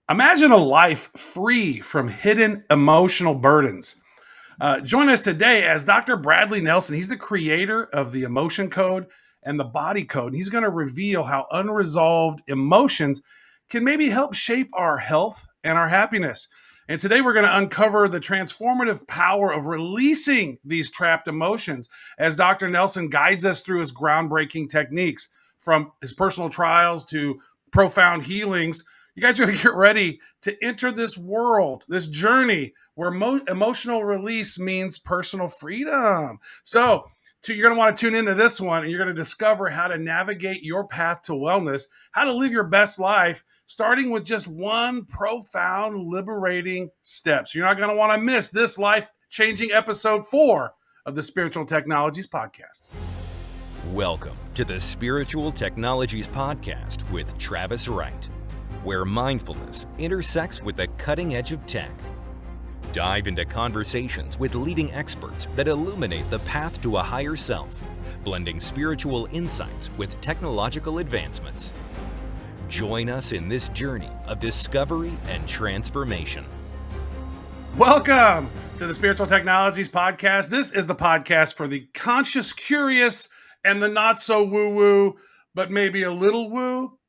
Imagine a life free from hidden emotional burdens. Join us today as Dr. Bradley Nelson. He's the creator of the emotion code and the body code. And he's going to reveal how unresolved emotions can maybe help shape our health and our happiness. And today we're going to uncover the transformative power of releasing these trapped emotions as Dr. Nelson guides us through his groundbreaking techniques from his personal trials to profound healings. You guys are going to get ready to enter this world, this journey where emotional release means personal freedom. So, you're going to want to tune into this one and you're going to discover how to navigate your path to wellness, how to live your best life, starting with just one profound, liberating step. So, you're not going to want to miss this life-changing episode 4 of the Spiritual Technologies Podcast. Welcome to the Spiritual Technologies Podcast with Travis Wright, where mindfulness intersects with the cutting edge of tech. Dive into conversations with leading experts that illuminate the path to a higher self, blending spiritual insights with technological advancements. Join us in this journey of discovery and transformation. Welcome to the Spiritual Technologies Podcast. This is the podcast for the conscious curious and the not so woo-woo, but maybe a little woo.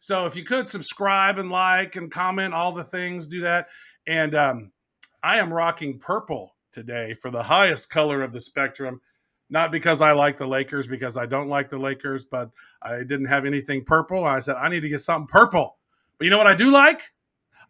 So if you could subscribe and like and comment, all the things, do that. And I am rocking purple today for the highest color of the spectrum. Not because I like the Lakers, because I don't like the Lakers, but I didn't have anything purple. I said, I need to get something purple. But you know what I do like?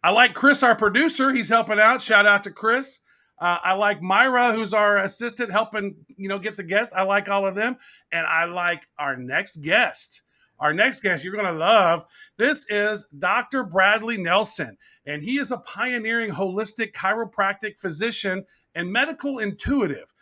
I like Chris, our producer. He's helping out. Shout out to Chris. I like Myra, who's our assistant, helping, get the guest. I like all of them. And I like our next guest. Our next guest you're going to love. This is Dr. Bradley Nelson, and he is a pioneering holistic chiropractic physician and medical intuitive.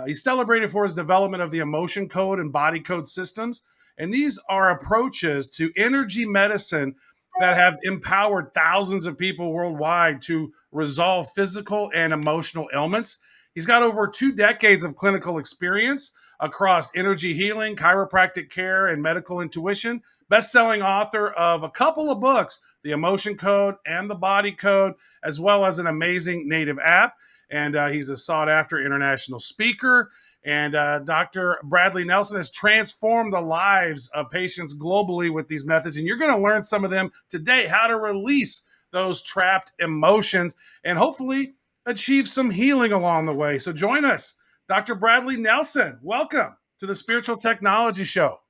He's celebrated for his development of the emotion code and body code systems, and these are approaches to energy medicine that have empowered thousands of people worldwide to resolve physical and emotional ailments. He's got over 2 decades of clinical experience across energy healing, chiropractic care, and medical intuition. Best-selling author of a couple of books, The Emotion Code and The Body Code, as well as an amazing native app. And he's a sought-after international speaker. And Dr. Bradley Nelson has transformed the lives of patients globally with these methods. And you're going to learn some of them today, how to release those trapped emotions and hopefully achieve some healing along the way. So join us. Dr. Bradley Nelson, welcome to the Spiritual Technology Show.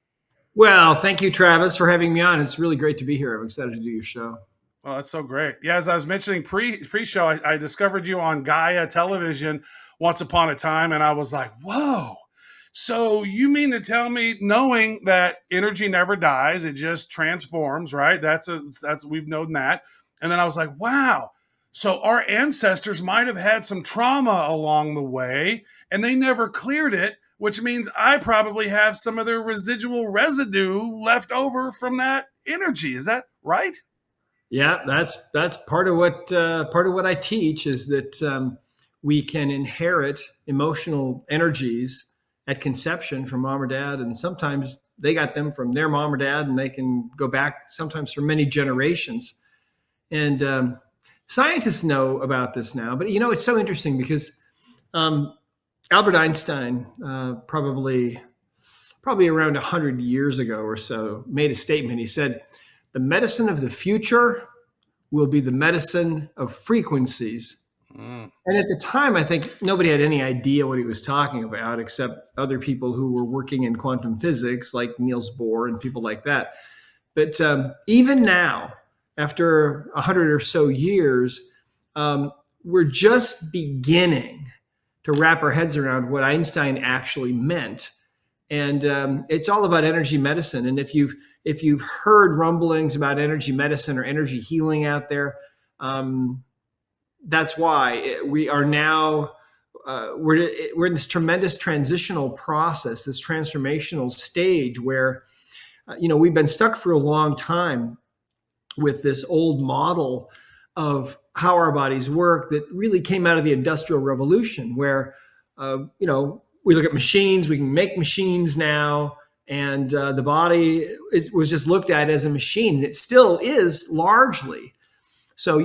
Well, thank you, Travis, for having me on. It's really great to be here. I'm excited to do your show. Oh, that's so great. Yeah, as I was mentioning pre-show, I discovered you on Gaia television once upon a time, and I was like, whoa. So you mean to tell me, knowing that energy never dies, it just transforms, right? That's we've known that. And then I was like, wow. So our ancestors might have had some trauma along the way and they never cleared it, which means I probably have some of their residual residue left over from that energy. Is that right? Yeah, that's part of what I teach is that we can inherit emotional energies at conception from mom or dad, and sometimes they got them from their mom or dad, and they can go back sometimes for many generations. And scientists know about this now, but it's so interesting because Albert Einstein, probably around 100 years ago or so, made a statement. He said, "The medicine of the future will be the medicine of frequencies." And at the time, I think nobody had any idea what he was talking about, except other people who were working in quantum physics, like Niels Bohr and people like that. But even now, after 100 or so years, we're just beginning to wrap our heads around what Einstein actually meant. And it's all about energy medicine. And if you've heard rumblings about energy medicine or energy healing out there, that's why we are now we're in this tremendous transitional process, this transformational stage where we've been stuck for a long time with this old model of how our bodies work that really came out of the Industrial Revolution, where we look at machines, we can make machines now, and the body was just looked at as a machine. It still is largely, So,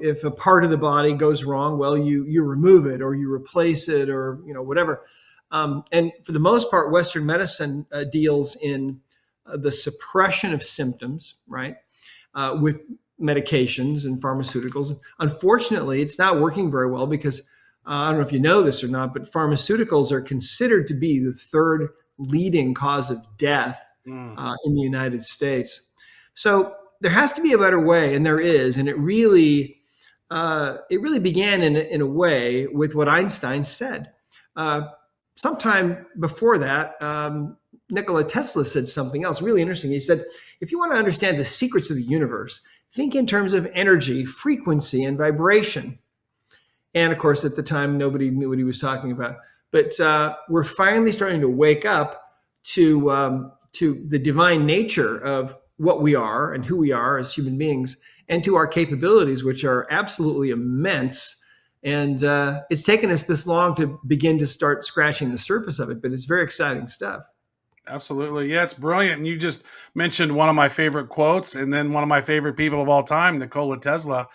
if a part of the body goes wrong, well, you remove it or you replace it or, whatever. And for the most part, Western medicine deals in the suppression of symptoms, right? With medications and pharmaceuticals. Unfortunately, it's not working very well because I don't know if you know this or not, but pharmaceuticals are considered to be the third leading cause of death in the United States. So there has to be a better way, and there is, and it really began in a way with what Einstein said. Sometime before that, Nikola Tesla said something else really interesting. He said, if you want to understand the secrets of the universe, think in terms of energy, frequency, and vibration. And of course, at the time, nobody knew what he was talking about. But we're finally starting to wake up to the divine nature of what we are and who we are as human beings, and to our capabilities, which are absolutely immense. And it's taken us this long to begin to start scratching the surface of it, but it's very exciting stuff. Absolutely. Yeah, it's brilliant. And you just mentioned one of my favorite quotes and then one of my favorite people of all time, Nikola Tesla.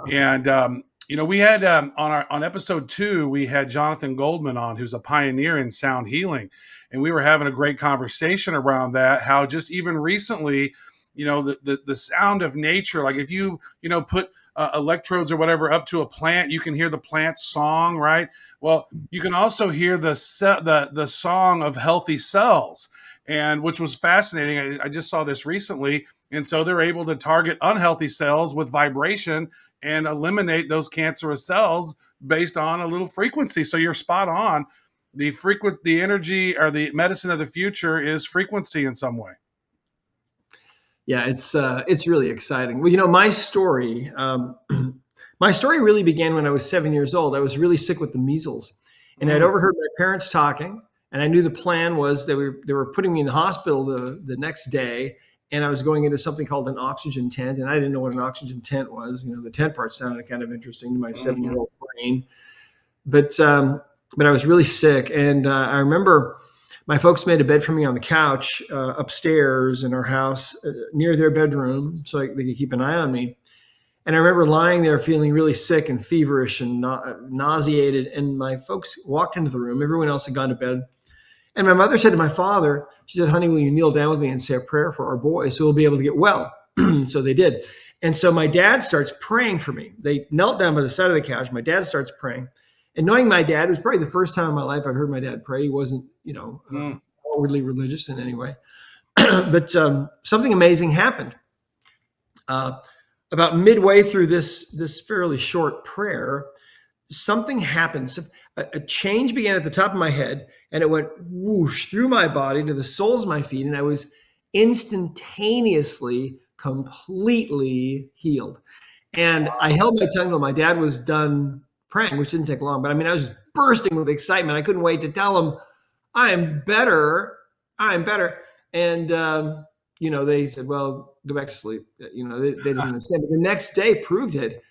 Yeah. And, we had on episode 2, we had Jonathan Goldman on, who's a pioneer in sound healing. And we were having a great conversation around that, how just even recently, the sound of nature, like if you, put electrodes or whatever up to a plant, you can hear the plant's song, right? Well, you can also hear the song of healthy cells, and which was fascinating. I just saw this recently. And so they're able to target unhealthy cells with vibration and eliminate those cancerous cells based on a little frequency. So you're spot on. The energy or the medicine of the future is frequency in some way. Yeah, it's really exciting. Well, my story, my story really began when I was 7 years old. I was really sick with the measles, and I'd overheard my parents talking, and I knew the plan was they were putting me in the hospital the next day, and I was going into something called an oxygen tent, and I didn't know what an oxygen tent was. The tent part sounded kind of interesting to my 7-year-old brain, but I was really sick, and I remember my folks made a bed for me on the couch upstairs in our house near their bedroom so they could keep an eye on me. And I remember lying there feeling really sick and feverish and nauseated. And my folks walked into the room. Everyone else had gone to bed. And my mother said to my father, she said, honey, will you kneel down with me and say a prayer for our boy so we'll be able to get well? So they did. And so my dad starts praying for me. They knelt down by the side of the couch. My dad starts praying. And knowing my dad, it was probably the first time in my life I'd heard my dad pray. He wasn't, outwardly religious in any way. But something amazing happened. About midway through this fairly short prayer, something happened. A change began at the top of my head, and it went whoosh through my body to the soles of my feet, and I was instantaneously completely healed. And I held my tongue till my dad was done praying, which didn't take long. But I was just bursting with excitement. I couldn't wait to tell him, I am better. And, they said, well, go back to sleep. They didn't understand. But the next day proved it.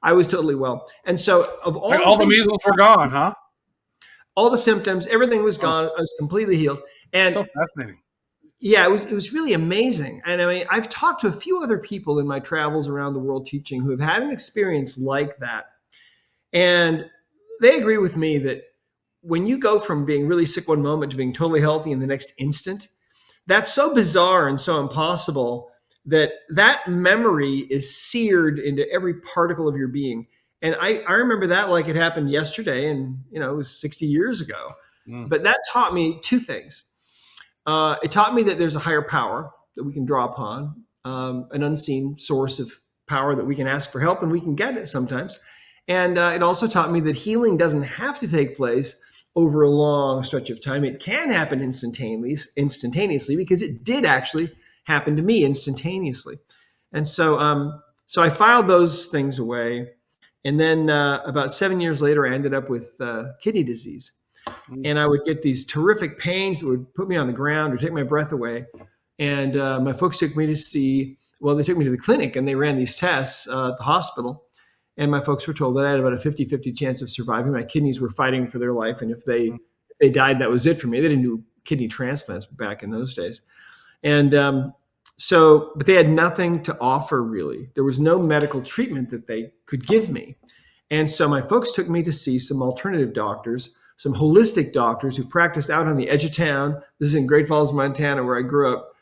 I was totally well. And so of all the measles were gone, huh? All the symptoms, everything was gone. I was completely healed. And so fascinating. Yeah, it was really amazing. And I've talked to a few other people in my travels around the world teaching who have had an experience like that. And they agree with me that when you go from being really sick one moment to being totally healthy in the next instant, that's so bizarre and so impossible that memory is seared into every particle of your being. And I remember that like it happened yesterday, and it was 60 years ago. But that taught me two things. It taught me that there's a higher power that we can draw upon, an unseen source of power that we can ask for help, and we can get it sometimes. And it also taught me that healing doesn't have to take place over a long stretch of time. It can happen instantaneously, because it did actually happen to me instantaneously. And so I filed those things away. And then about 7 years later, I ended up with kidney disease. And I would get these terrific pains that would put me on the ground or take my breath away. And my folks took me they took me to the clinic, and they ran these tests at the hospital. And my folks were told that I had about a 50-50 chance of surviving. My kidneys were fighting for their life. And if they died, that was it for me. They didn't do kidney transplants back in those days. And but they had nothing to offer really. There was no medical treatment that they could give me. And so my folks took me to see some alternative doctors, some holistic doctors who practiced out on the edge of town. This is in Great Falls, Montana, where I grew up.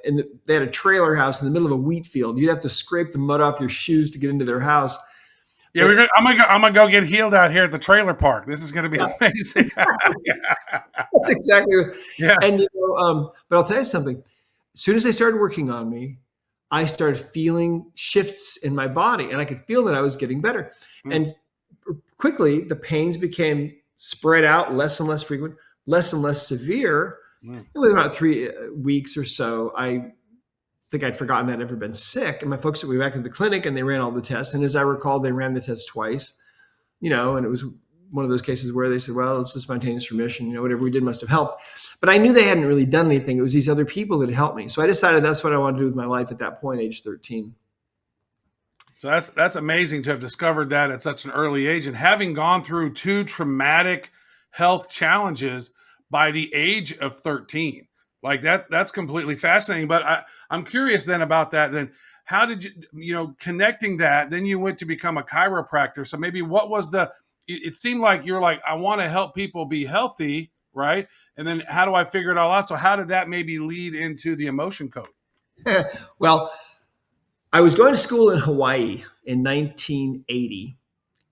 They had a trailer house in the middle of a wheat field. You'd have to scrape the mud off your shoes to get into their house. Yeah, I'm gonna go get healed out here at the trailer park. This is gonna be amazing. That's exactly what, yeah. And but I'll tell you something. As soon as they started working on me, I started feeling shifts in my body, and I could feel that I was getting better. And quickly, the pains became spread out, less and less frequent, less and less severe. Within about 3 weeks or so, I think I'd forgotten that I'd ever been sick. And my folks took me back to the clinic and they ran all the tests. And as I recall, they ran the test twice, and it was one of those cases where they said, well, it's a spontaneous remission, whatever we did must have helped. But I knew they hadn't really done anything. It was these other people that had helped me. So I decided that's what I wanted to do with my life at that point, age 13. So that's amazing to have discovered that at such an early age, and having gone through 2 traumatic health challenges by the age of 13. Like that's completely fascinating. But I'm curious then about that. Then how did you, connecting that, then you went to become a chiropractor. So maybe what was it seemed like you're like, I want to help people be healthy, right? And then how do I figure it all out? So how did that maybe lead into the emotion code? Well, I was going to school in Hawaii in 1980,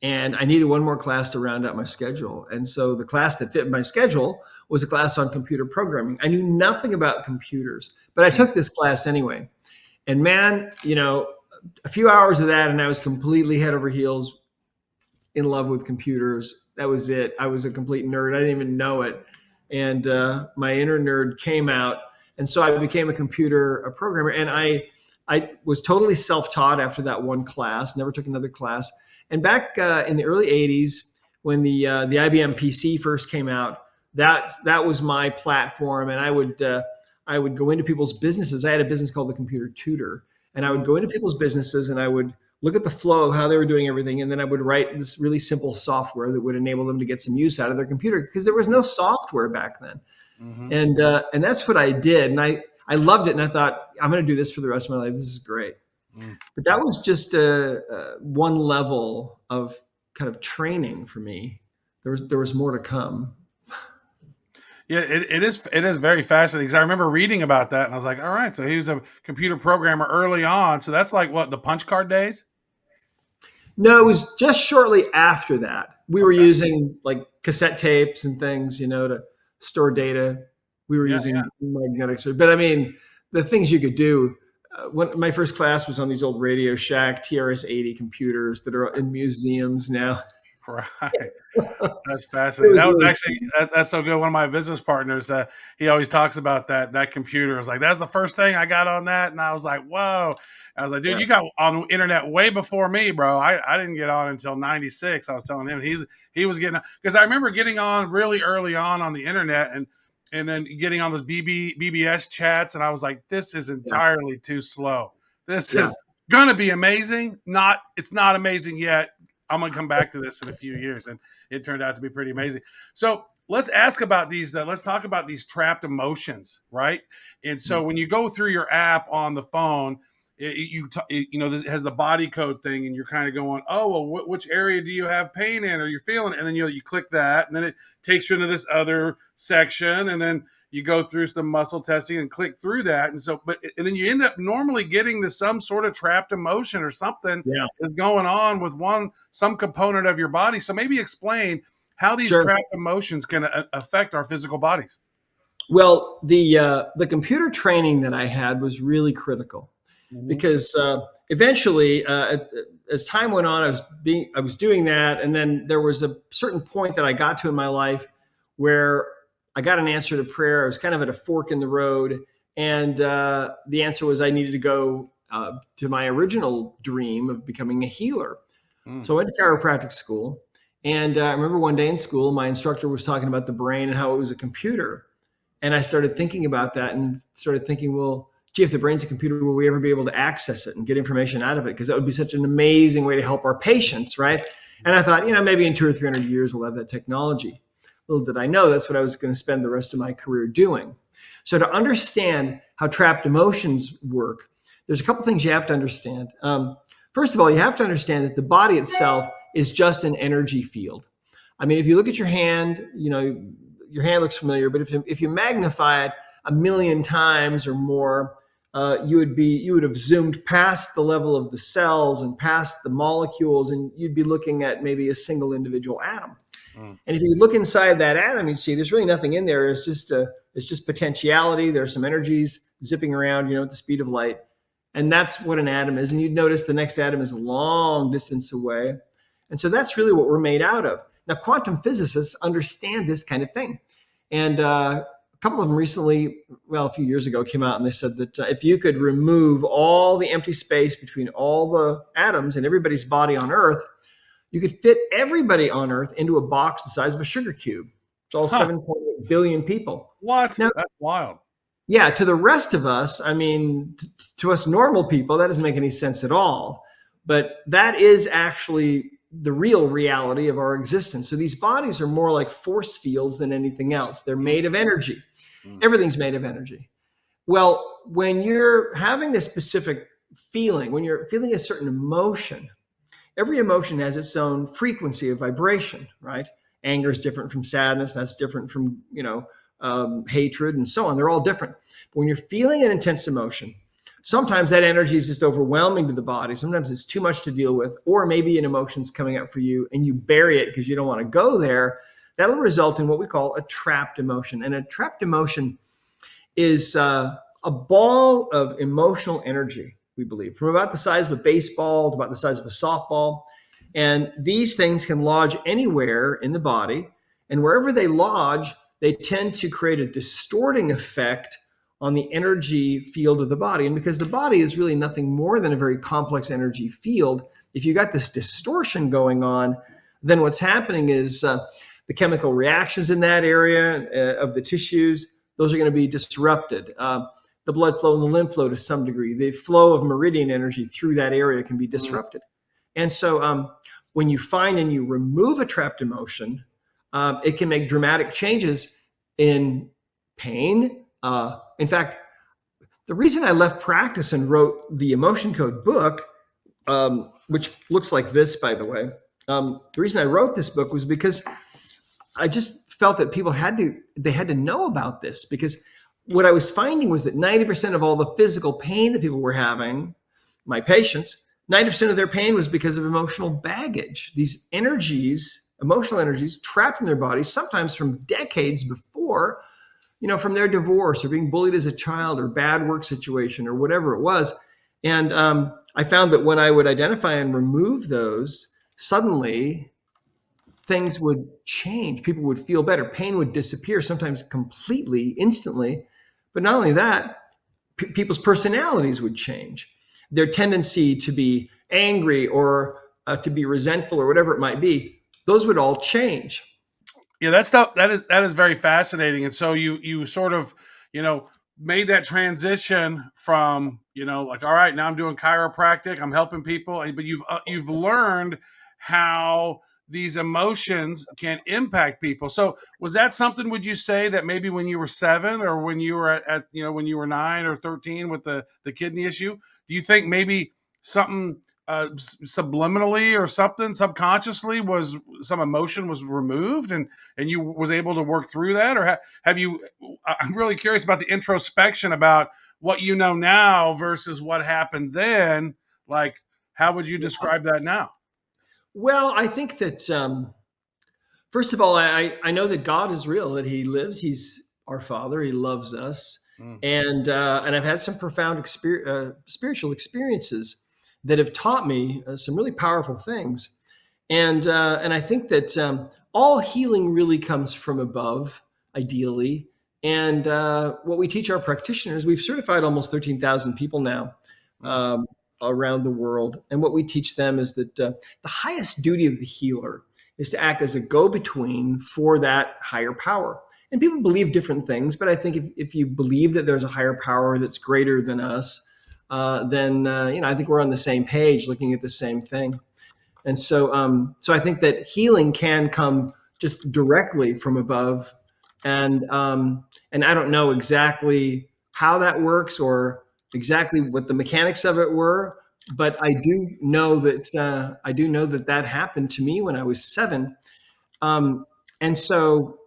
and I needed one more class to round out my schedule. And so the class that fit my schedule was a class on computer programming. I knew nothing about computers, but I took this class anyway. And man, a few hours of that, and I was completely head over heels in love with computers. That was it. I was a complete nerd. I didn't even know it. And my inner nerd came out. And so I became a programmer. And I was totally self-taught after that one class, never took another class. And back in the early 80s, when the IBM PC first came out, that was my platform. And I would go into people's businesses. I had a business called The Computer Tutor. And I would go into people's businesses and I would look at the flow of how they were doing everything. And then I would write this really simple software that would enable them to get some use out of their computer, because there was no software back then. Mm-hmm. And that's what I did. And I loved it. And I thought, I'm going to do this for the rest of my life. This is great. But that was just one level of kind of training for me. There was more to come. Yeah, it is very fascinating, because I remember reading about that and I was like, all right, so he was a computer programmer early on. So that's like what, the punch card days? No, it was just shortly after that. We were using like cassette tapes and things, to store data. We were using magnetics, but I mean, the things you could do. When my first class was on these old Radio Shack TRS-80 computers that are in museums now. Right. That's fascinating. That was actually, that's so good. One of my business partners, he always talks about that computer. I was like, that's the first thing I got on that. And I was like, whoa. I was like, dude, you got on the internet way before me, bro. I didn't get on until 96. I was telling him he was getting, because I remember getting on really early on the internet and then getting on those BBS chats. And I was like, this is entirely too slow. This is going to be amazing. It's not amazing yet. I'm going to come back to this in a few years. And it turned out to be pretty amazing. So let's ask about these. Let's talk about these trapped emotions, right? And so when you go through your app on the phone, this has the body code thing, and you're kind of going, oh, well, which area do you have pain in, or you're feeling it? And then you click that, and then it takes you into this other section, and then you go through some muscle testing and click through that. And so, and then you end up normally getting to some sort of trapped emotion or something is going on with some component of your body. So maybe explain how these trapped emotions can affect our physical bodies. Well, the computer training that I had was really critical, because eventually, as time went on, I was doing that. And then there was a certain point that I got to in my life where I got an answer to prayer. I was kind of at a fork in the road. And the answer was I needed to go to my original dream of becoming a healer. So I went to chiropractic school. And I remember one day in school, my instructor was talking about the brain and how it was a computer. And I started thinking about that and started thinking, well, gee, if the brain's a computer, will we ever be able to access it and get information out of it? Because that would be such an amazing way to help our patients, right? And I thought, maybe in 200 or 300 years, we'll have that technology. Little did I know that's what I was going to spend the rest of my career doing. So to understand how trapped emotions work, there's a couple things you have to understand. First of all, you have to understand that the body itself is just an energy field. I mean, if you look at your hand, your hand looks familiar, but if you magnify it 1,000,000 times or more, you would have zoomed past the level of the cells and past the molecules, and you'd be looking at maybe a single individual atom. And if you look inside that atom, you'd see there's really nothing in there. It's just potentiality. There's some energies zipping around, at the speed of light. And that's what an atom is. And you'd notice the next atom is a long distance away. And so that's really what we're made out of. Now, quantum physicists understand this kind of thing. And a couple of them recently, a few years ago, came out and they said that if you could remove all the empty space between all the atoms in everybody's body on Earth, you could fit everybody on Earth into a box the size of a sugar cube. It's all 7.8 billion people. What? Now, that's wild. Yeah, to the rest of us, to us normal people, that doesn't make any sense at all. But that is actually the real reality of our existence. So these bodies are more like force fields than anything else. They're made of energy. Everything's made of energy. Well, when you're having this specific feeling, when you're feeling a certain emotion, every emotion has its own frequency of vibration, right? Anger is different from sadness. That's different from, hatred and so on. They're all different. But when you're feeling an intense emotion, sometimes that energy is just overwhelming to the body. Sometimes it's too much to deal with, or maybe an emotion's coming up for you and you bury it because you don't want to go there. That'll result in what we call a trapped emotion. And a trapped emotion is a ball of emotional energy, we believe, from about the size of a baseball to about the size of a softball. And these things can lodge anywhere in the body. And wherever they lodge, they tend to create a distorting effect on the energy field of the body. And because the body is really nothing more than a very complex energy field, if you got this distortion going on, then what's happening is the chemical reactions in that area of the tissues, those are going to be disrupted. The blood flow and the lymph flow to some degree, the flow of meridian energy through that area can be disrupted. And so when you find and you remove a trapped emotion, it can make dramatic changes in pain. In fact, the reason I left practice and wrote the Emotion Code book, which looks like this, by the way, the reason I wrote this book was because I just felt that people had to know about this, because what I was finding was that 90% of all the physical pain that people were having, my patients, 90% of their pain was because of emotional baggage. These energies, emotional energies trapped in their bodies, sometimes from decades before, from their divorce or being bullied as a child or bad work situation or whatever it was. And I found that when I would identify and remove those, suddenly things would change. People would feel better. Pain would disappear, sometimes completely, instantly. But not only that, people's personalities would change. Their tendency to be angry or to be resentful or whatever it might be, those would all change. Yeah, that is very fascinating. And so you sort of, made that transition from, like, all right, now I'm doing chiropractic, I'm helping people, but you've learned how these emotions can impact people. So was that something, would you say, that maybe when you were 7 or when you were when you were 9 or 13 with the kidney issue, do you think maybe something subliminally or something subconsciously was some emotion was removed and you was able to work through that? Or have you, I'm really curious about the introspection about what you know now versus what happened then. Like, how would you describe that now? Well, I think that, first of all, I know that God is real, that he lives. He's our Father. He loves us. And I've had some profound spiritual experiences that have taught me some really powerful things. And I think that all healing really comes from above, ideally. And what we teach our practitioners, we've certified almost 13,000 people now around the world. And what we teach them is that the highest duty of the healer is to act as a go-between for that higher power. And people believe different things, but I think if you believe that there's a higher power that's greater than us, then I think we're on the same page, looking at the same thing. And so I think that healing can come just directly from above. And I don't know exactly how that works or exactly what the mechanics of it were, but I do know that that happened to me when I was 7. And so,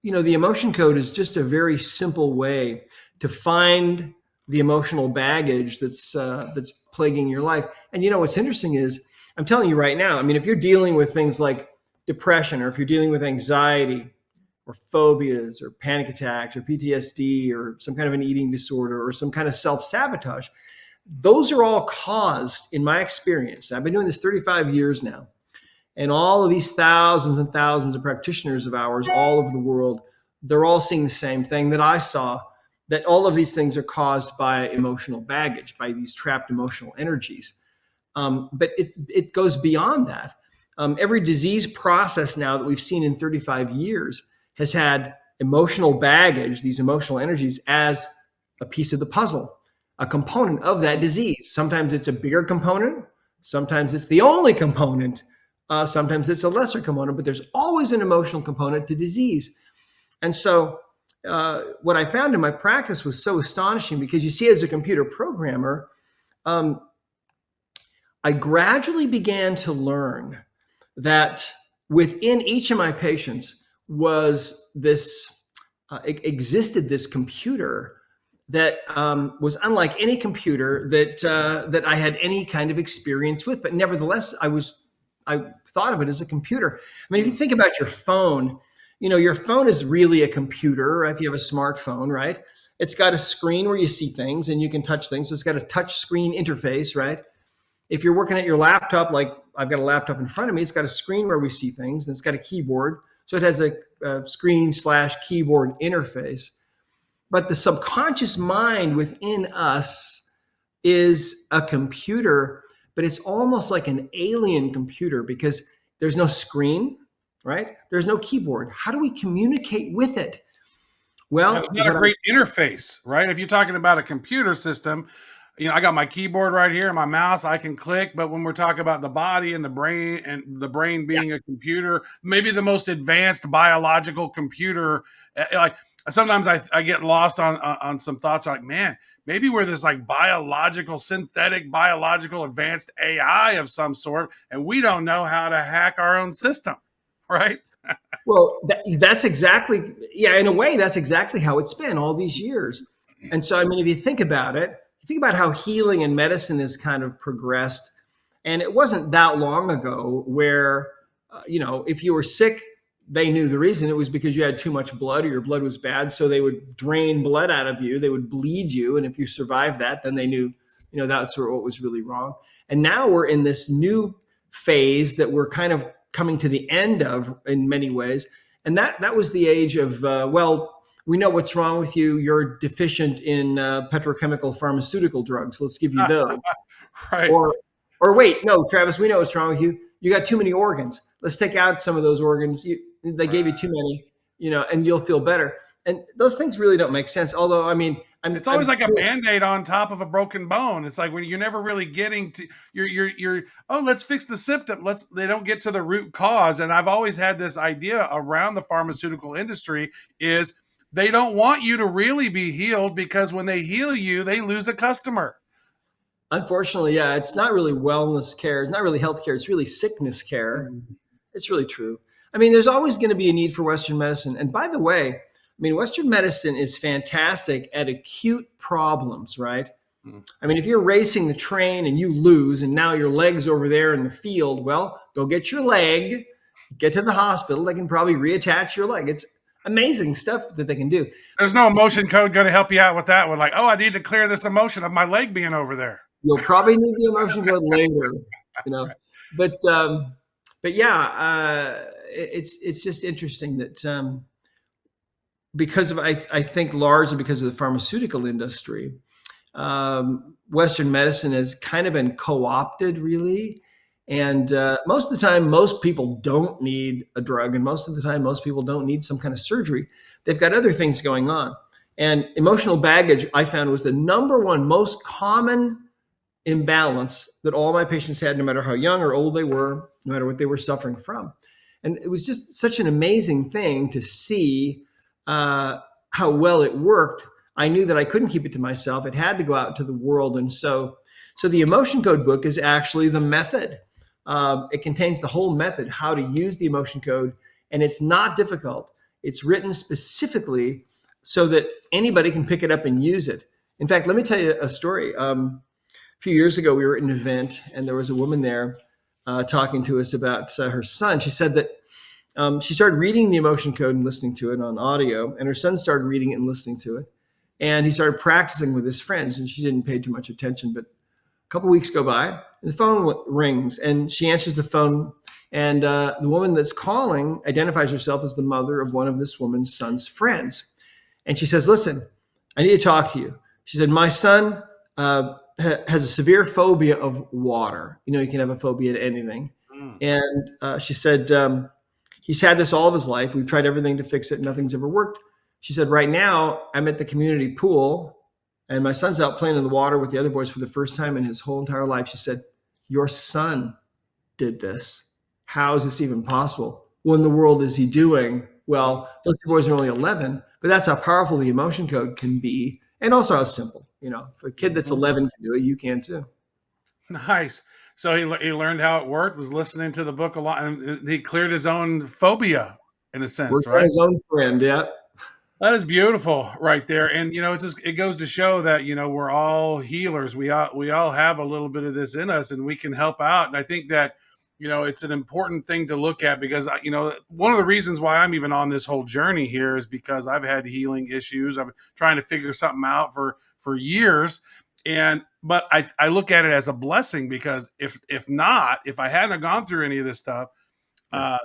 the emotion code is just a very simple way to find the emotional baggage that's plaguing your life. And what's interesting is, I'm telling you right now, I mean, if you're dealing with things like depression, or if you're dealing with anxiety or phobias or panic attacks or PTSD or some kind of an eating disorder or some kind of self-sabotage, those are all caused, in my experience. I've been doing this 35 years now. And all of these thousands and thousands of practitioners of ours all over the world, they're all seeing the same thing that I saw, that all of these things are caused by emotional baggage, by these trapped emotional energies. But it goes beyond that. Every disease process now that we've seen in 35 years has had emotional baggage, these emotional energies, as a piece of the puzzle, a component of that disease. Sometimes it's a bigger component. Sometimes it's the only component. Sometimes it's a lesser component, but there's always an emotional component to disease. And so what I found in my practice was so astonishing, because you see, as a computer programmer, I gradually began to learn that within each of my patients was existed this computer that was unlike any computer that I had any kind of experience with. But nevertheless, I thought of it as a computer. I mean, if you think about your phone, your phone is really a computer, right? If you have a smartphone, right? It's got a screen where you see things and you can touch things. So it's got a touch screen interface, right? If you're working at your laptop, like I've got a laptop in front of me, it's got a screen where we see things, and it's got a keyboard. So it has a screen/keyboard interface. But the subconscious mind within us is a computer, but it's almost like an alien computer, because there's no screen, right? There's no keyboard. How do we communicate with it? Well, it's not a great interface, right? If you're talking about a computer system, I got my keyboard right here and my mouse, I can click. But when we're talking about the body and the brain being a computer, maybe the most advanced biological computer, like sometimes I get lost on some thoughts like, man, maybe we're this like synthetic biological advanced AI of some sort, and we don't know how to hack our own system, right? Well, that's exactly, in a way, that's exactly how it's been all these years. And so, I mean, if you think about it, you think about how healing and medicine has kind of progressed. And it wasn't that long ago where, if you were sick, they knew the reason. It was because you had too much blood or your blood was bad. So they would drain blood out of you. They would bleed you. And if you survived that, then they knew, that's what was really wrong. And now we're in this new phase that we're kind of coming to the end of in many ways. And that was the age of, we know what's wrong with you. You're deficient in petrochemical pharmaceutical drugs. Let's give you those. Right. Or wait, no, Travis, we know what's wrong with you. You got too many organs. Let's take out some of those organs. They gave you too many, and you'll feel better. And those things really don't make sense. Although, I mean, it's always like a Band-Aid on top of a broken bone. It's like when you're never really getting to let's fix the symptom. They don't get to the root cause. And I've always had this idea around the pharmaceutical industry is they don't want you to really be healed, because when they heal you, they lose a customer. Unfortunately, yeah, it's not really wellness care. It's not really healthcare. It's really sickness care. It's really true. I mean, there's always going to be a need for Western medicine. And by the way, Western medicine is fantastic at acute problems, right? I mean, if you're racing the train and you lose and now your leg's over there in the field, well, go get your leg, get to the hospital. They can probably reattach your leg. It's amazing stuff that they can do. There's no emotion code going to help you out with that one. Like, I need to clear this emotion of my leg being over there. You'll probably need the emotion code later, But yeah, it's just interesting that because of I think largely because of the pharmaceutical industry, Western medicine has kind of been co-opted, really. And most of the time, most people don't need a drug, and most of the time, most people don't need some kind of surgery. They've got other things going on. And emotional baggage, I found, was the number one most common imbalance that all my patients had, no matter how young or old they were, no matter what they were suffering from. And it was just such an amazing thing to see how well it worked. I knew that I couldn't keep it to myself. It had to go out to the world. And so the emotion code book is actually the method. It contains the whole method, how to use the emotion code. And it's not difficult. It's written specifically so that anybody can pick it up and use it. In fact, let me tell you a story. A few years ago, we were at an event and there was a woman there talking to us about her son. She said that she started reading the emotion code and listening to it on audio, and her son started reading it and listening to it. And he started practicing with his friends, and she didn't pay too much attention. But a couple weeks go by, and the phone rings, and she answers the phone. And the woman that's calling identifies herself as the mother of one of this woman's son's friends. And she says, "Listen, I need to talk to you." She said, "My son has a severe phobia of water. You know, you can have a phobia to anything." And she said, he's had this all of his life. We've tried everything to fix it. Nothing's ever worked. She said, "Right now, I'm at the community pool, and my son's out playing in the water with the other boys for the first time in his whole entire life." She said, "Your son did this. How is this even possible? What in the world is he doing?" Well, those two boys are only 11, but that's how powerful the emotion code can be, and also how simple. You know, if a kid that's 11 can do it, you can too. Nice. So he learned how it worked, was listening to the book a lot, and he cleared his own phobia in a sense, Worked on right? his own friend, yeah. That is beautiful right there. And, it goes to show that, we're all healers. We all have a little bit of this in us and we can help out. And I think that, it's an important thing to look at because, one of the reasons why I'm even on this whole journey here is because I've had healing issues. I've been trying to figure something out for years. But I look at it as a blessing because if I hadn't gone through any of this stuff,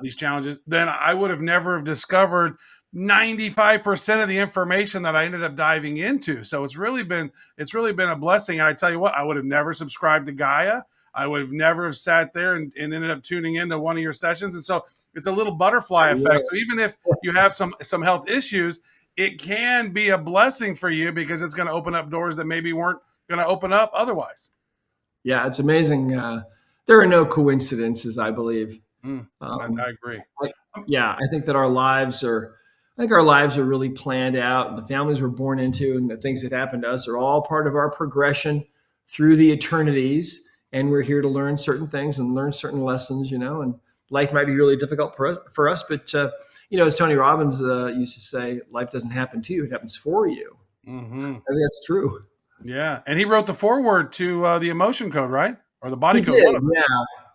these challenges, then I would have never have discovered 95% of the information that I ended up diving into. So it's really been a blessing. And I tell you what, I would have never subscribed to Gaia. I would have never have sat there and ended up tuning into one of your sessions. And so it's a little butterfly effect. So even if you have some health issues, it can be a blessing for you because it's going to open up doors that maybe weren't going to open up otherwise. Yeah, it's amazing. There are no coincidences, I believe. I agree. I think that our lives are really planned out, and the families we're born into and the things that happen to us are all part of our progression through the eternities. And we're here to learn certain things and learn certain lessons, and life might be really difficult for us. But, as Tony Robbins used to say, life doesn't happen to you, it happens for you. Mm-hmm. I think that's true. Yeah. And he wrote the foreword to the emotion code, right? Or the body code. Did,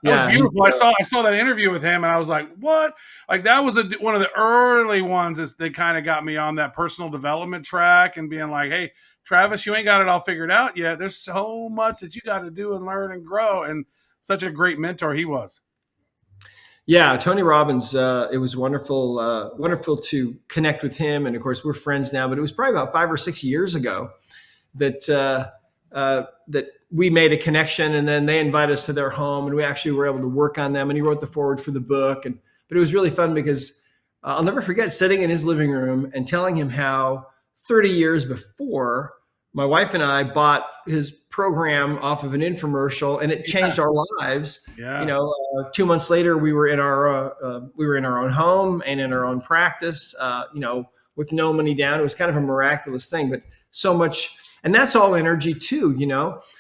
That was beautiful. I saw that interview with him and I was like, what? Like that was one of the early ones that kind of got me on that personal development track and being like, hey, Travis, you ain't got it all figured out yet. There's so much that you got to do and learn and grow. And such a great mentor he was. Yeah, Tony Robbins, it was wonderful to connect with him. And of course, we're friends now, but it was probably about 5 or 6 years ago that we made a connection, and then they invited us to their home, and we actually were able to work on them. And he wrote the foreword for the book, but it was really fun because I'll never forget sitting in his living room and telling him how 30 years before, my wife and I bought his program off of an infomercial, and it changed our lives. Yeah. 2 months later, we were in our own home and in our own practice. With no money down, it was kind of a miraculous thing, but so much. And that's all energy too,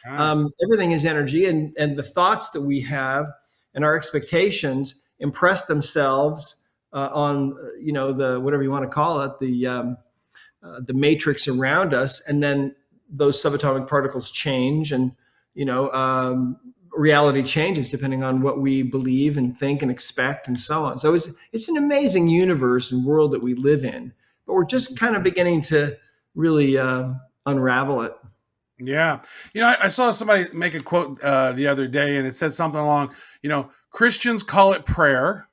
everything is energy, and the thoughts that we have and our expectations impress themselves on, the, whatever you want to call it, the matrix around us. And then those subatomic particles change, and, reality changes depending on what we believe and think and expect and so on. So it's an amazing universe and world that we live in, but we're just kind of beginning to really, unravel it. Yeah. I saw somebody make a quote the other day, and it said something along, Christians call it prayer.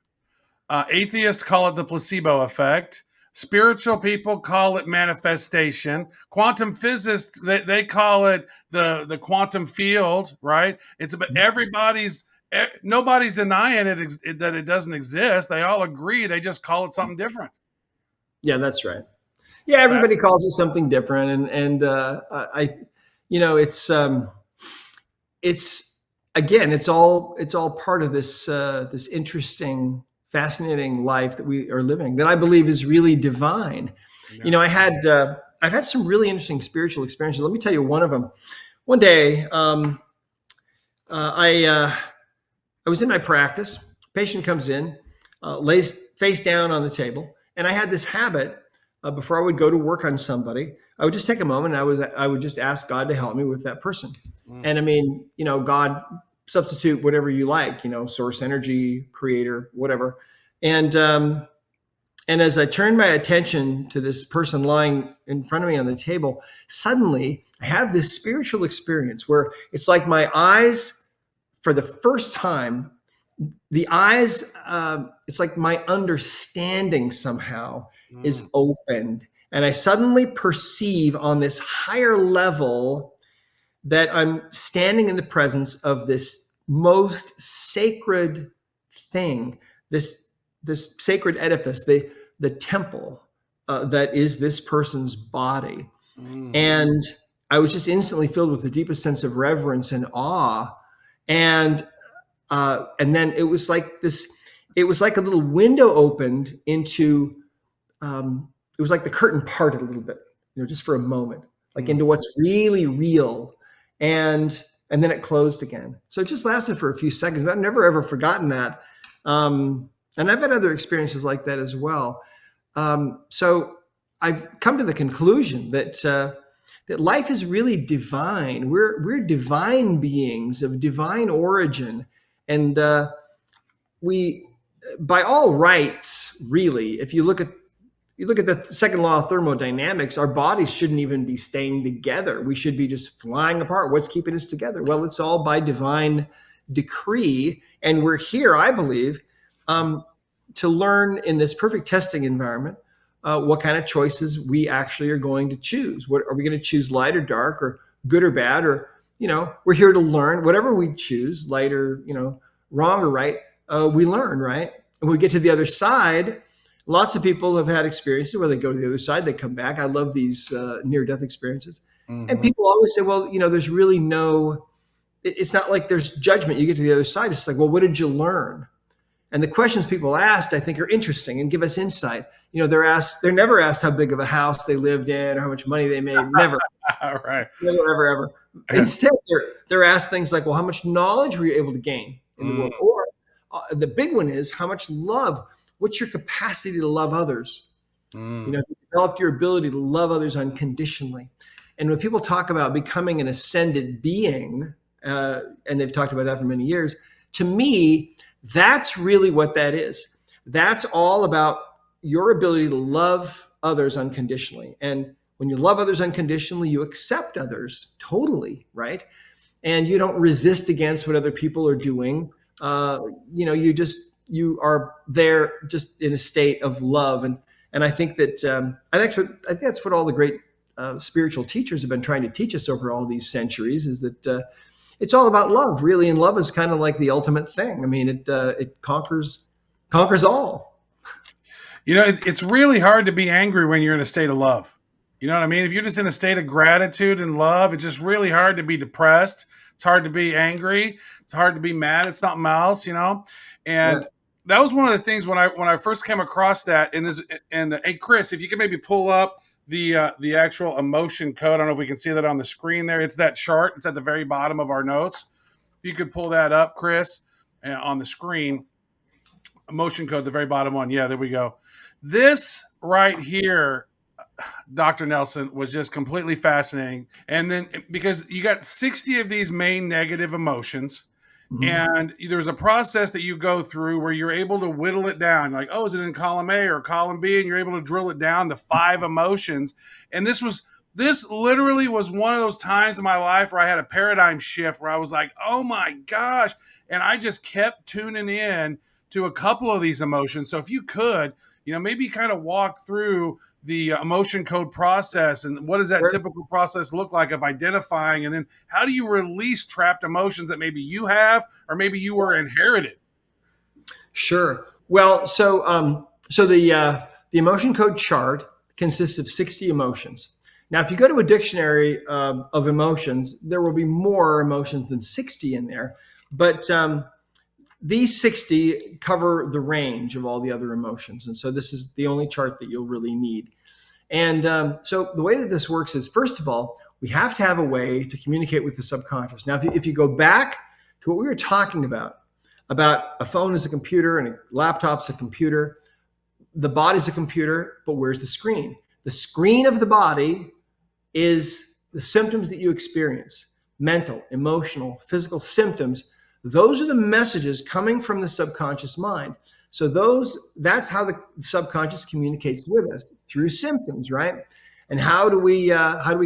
Atheists call it the placebo effect. Spiritual people call it manifestation. Quantum physicists, they call it the quantum field, right? It's about nobody's denying it, that it doesn't exist. They all agree. They just call it something different. Yeah, that's right. Yeah, everybody calls it something different, and it's all part of this interesting, fascinating life that we are living, that I believe is really divine. Yeah. I I've had some really interesting spiritual experiences. Let me tell you one of them. One day, I was in my practice. Patient comes in, lays face down on the table, and I had this habit before I would go to work on somebody. I would just take a moment. And I would just ask God to help me with that person. And I mean, God, substitute whatever you like, source, energy, creator, whatever. And as I turned my attention to this person lying in front of me on the table, suddenly I have this spiritual experience where it's like my eyes, for the first time, it's like my understanding somehow is opened. And I suddenly perceive on this higher level that I'm standing in the presence of this most sacred thing, this sacred edifice, the temple that is this person's body. And I was just instantly filled with the deepest sense of reverence and awe. And then it was like a little window opened into, it was like the curtain parted a little bit, just for a moment, like into what's really real. And then it closed again. So it just lasted for a few seconds, but I've never, ever forgotten that. And I've had other experiences like that as well. So I've come to the conclusion that life is really divine. We're divine beings of divine origin. And we, by all rights, really, if you look at the second law of thermodynamics, our bodies shouldn't even be staying together. We should be just flying apart. What's keeping us together? Well, it's all by divine decree. And we're here, I believe, to learn in this perfect testing environment what kind of choices we actually are going to choose. What are we going to choose, light or dark, or good or bad? Or, we're here to learn. Whatever we choose, light or, wrong or right, we learn, right? And when we get to the other side, lots of people have had experiences where they go to the other side, they come back. I love these near-death experiences. And people always say, well, there's really it's not like there's judgment. You get to the other side, it's like, well, what did you learn? And the questions people asked, I think, are interesting and give us insight. They're never asked how big of a house they lived in or how much money they made. Never. Right. Never, ever. Instead, they're asked things like, well, how much knowledge were you able to gain in the world? Or the big one is, how much love? What's your capacity to love others? You developed your ability to love others unconditionally. And when people talk about becoming an ascended being, and they've talked about that for many years, to me, that's really what that is. That's all about your ability to love others unconditionally. And when you love others unconditionally, you accept others totally, right? And you don't resist against what other people are doing. You are there just in a state of love. And I think that I think that's what all the great spiritual teachers have been trying to teach us over all these centuries, is that it's all about love, really. And love is kind of like the ultimate thing. I mean, it conquers all. It's really hard to be angry when you're in a state of love. You know what I mean? If you're just in a state of gratitude and love, it's just really hard to be depressed. It's hard to be angry. It's hard to be mad at something else, And that was one of the things when I first came across that hey, Chris, if you could maybe pull up the actual emotion code. I don't know if we can see that on the screen there. It's that chart. It's at the very bottom of our notes. If you could pull that up, Chris, on the screen. Emotion code, the very bottom one. Yeah, there we go. This right here, Dr. Nelson, was just completely fascinating. And then because you got 60 of these main negative emotions, and there's a process that you go through where you're able to whittle it down. Like, oh, is it in column A or column B? And you're able to drill it down to 5 emotions. And this literally was one of those times in my life where I had a paradigm shift where I was like, oh my gosh. And I just kept tuning in to a couple of these emotions. So if you could, maybe kind of walk through the emotion code process and what does that typical process look like of identifying, and then how do you release trapped emotions that maybe you have or maybe you were inherited? Sure. Well, so the emotion code chart consists of 60 emotions. Now, if you go to a dictionary of emotions, there will be more emotions than 60 in there, but these 60 cover the range of all the other emotions. And so this is the only chart that you'll really need. And so the way that this works is, first of all, we have to have a way to communicate with the subconscious. Now, if you go back to what we were talking about a phone is a computer and a laptop's a computer, the body's a computer, but where's the screen? The screen of the body is the symptoms that you experience, mental, emotional, physical symptoms. Those are the messages coming from the subconscious mind. So that's how the subconscious communicates with us, through symptoms, right? And how do we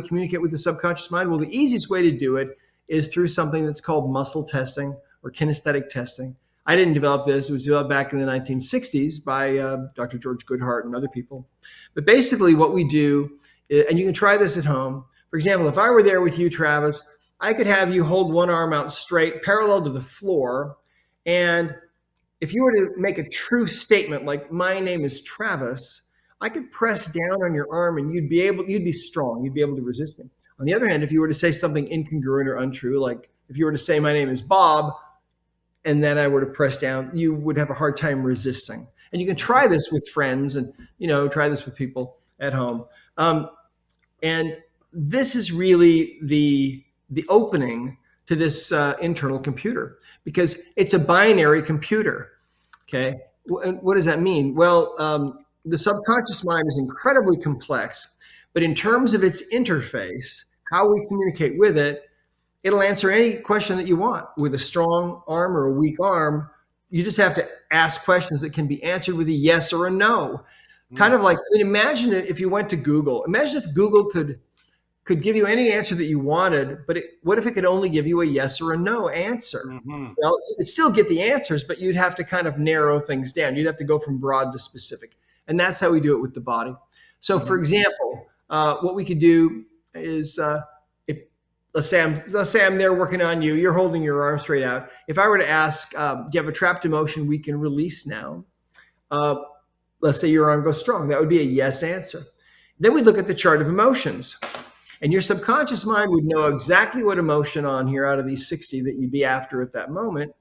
communicate with the subconscious mind? Well, the easiest way to do it is through something that's called muscle testing or kinesthetic testing. I didn't develop this. It was developed back in the 1960s by Dr. George Goodhart and other people. But basically what we do, and you can try this at home. For example, if I were there with you, Travis, I could have you hold one arm out straight, parallel to the floor. And if you were to make a true statement like, my name is Travis, I could press down on your arm and you'd be strong. You'd be able to resist me. On the other hand, if you were to say something incongruent or untrue, like if you were to say, my name is Bob, and then I were to press down, you would have a hard time resisting. And you can try this with friends and, try this with people at home. And this is really the opening to this internal computer, because it's a binary computer. Okay. What does that mean? Well, the subconscious mind is incredibly complex, but in terms of its interface, how we communicate with it, it'll answer any question that you want with a strong arm or a weak arm. You just have to ask questions that can be answered with a yes or a no. Kind of like, imagine if you went to Google. Imagine if Google could give you any answer that you wanted, but what if it could only give you a yes or a no answer? Mm-hmm. Well, you'd still get the answers, but you'd have to kind of narrow things down. You'd have to go from broad to specific. And that's how we do it with the body. So for example, what we could do is, let's say I'm there working on you, you're holding your arm straight out. If I were to ask, do you have a trapped emotion we can release now? Let's say your arm goes strong. That would be a yes answer. Then we'd look at the chart of emotions. And your subconscious mind would know exactly what emotion on here out of these 60 that you'd be after at that moment,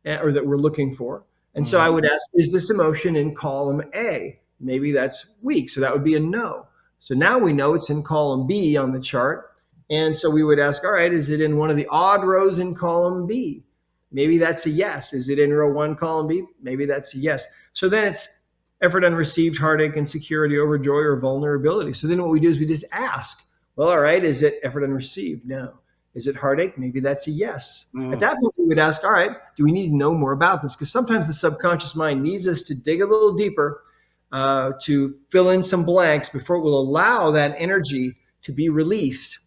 or that we're looking for. And so I would ask, is this emotion in column A? Maybe that's weak, so that would be a no. So now we know it's in column B on the chart. And so we would ask, all right, is it in one of the odd rows in column B? Maybe that's a yes. Is it in row 1, column B? Maybe that's a yes. So then it's effort unreceived, heartache, insecurity, overjoy, or vulnerability. So then what we do is we just ask, well, all right, is it effort unreceived? No. Is it heartache? Maybe that's a yes. At that point, we would ask, all right, do we need to know more about this? Because sometimes the subconscious mind needs us to dig a little deeper to fill in some blanks before it will allow that energy to be released.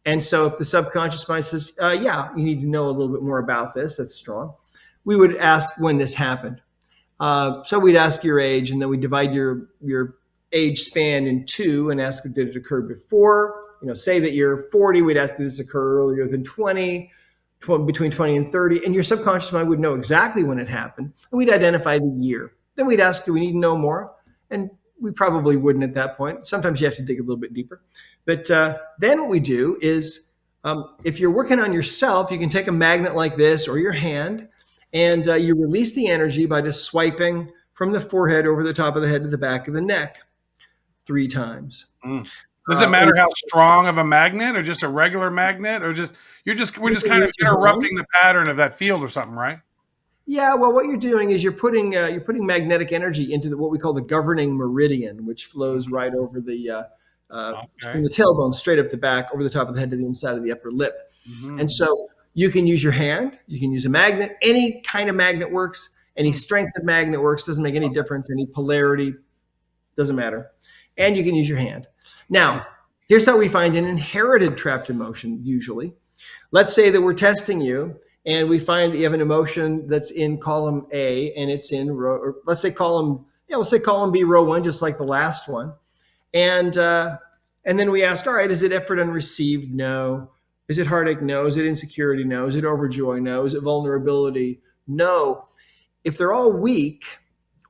And so if the subconscious mind says, yeah, you need to know a little bit more about this, that's strong, we would ask when this happened. So we'd ask your age, and then we divide your age span in 2 and ask, did it occur before? Say that you're 40, we'd ask, did this occur earlier than 20, between 20 and 30? And your subconscious mind would know exactly when it happened, and we'd identify the year. Then we'd ask, do we need to know more? And we probably wouldn't at that point. Sometimes you have to dig a little bit deeper. But then what we do is, if you're working on yourself, you can take a magnet like this or your hand, and you release the energy by just swiping from the forehead over the top of the head to the back of the neck 3 times. Does it matter how strong of a magnet, or just a regular magnet, or we're just kind of interrupting the pattern of that field or something, right? Yeah, well, what you're doing is you're putting magnetic energy into what we call the governing meridian, which flows right over from the tailbone straight up the back, over the top of the head to the inside of the upper lip. And so you can use your hand, you can use a magnet, any kind of magnet works, any strength of magnet works, doesn't make any difference, any polarity, doesn't matter. And you can use your hand. Now, here's how we find an inherited trapped emotion usually. Let's say that we're testing you, and we find that you have an emotion that's in column A, and it's in row, or let's say column B, row 1, just like the last one. And then we ask, all right, is it effort unreceived? No. Is it heartache? No. Is it insecurity? No. Is it overjoy? No. Is it vulnerability? No. If they're all weak,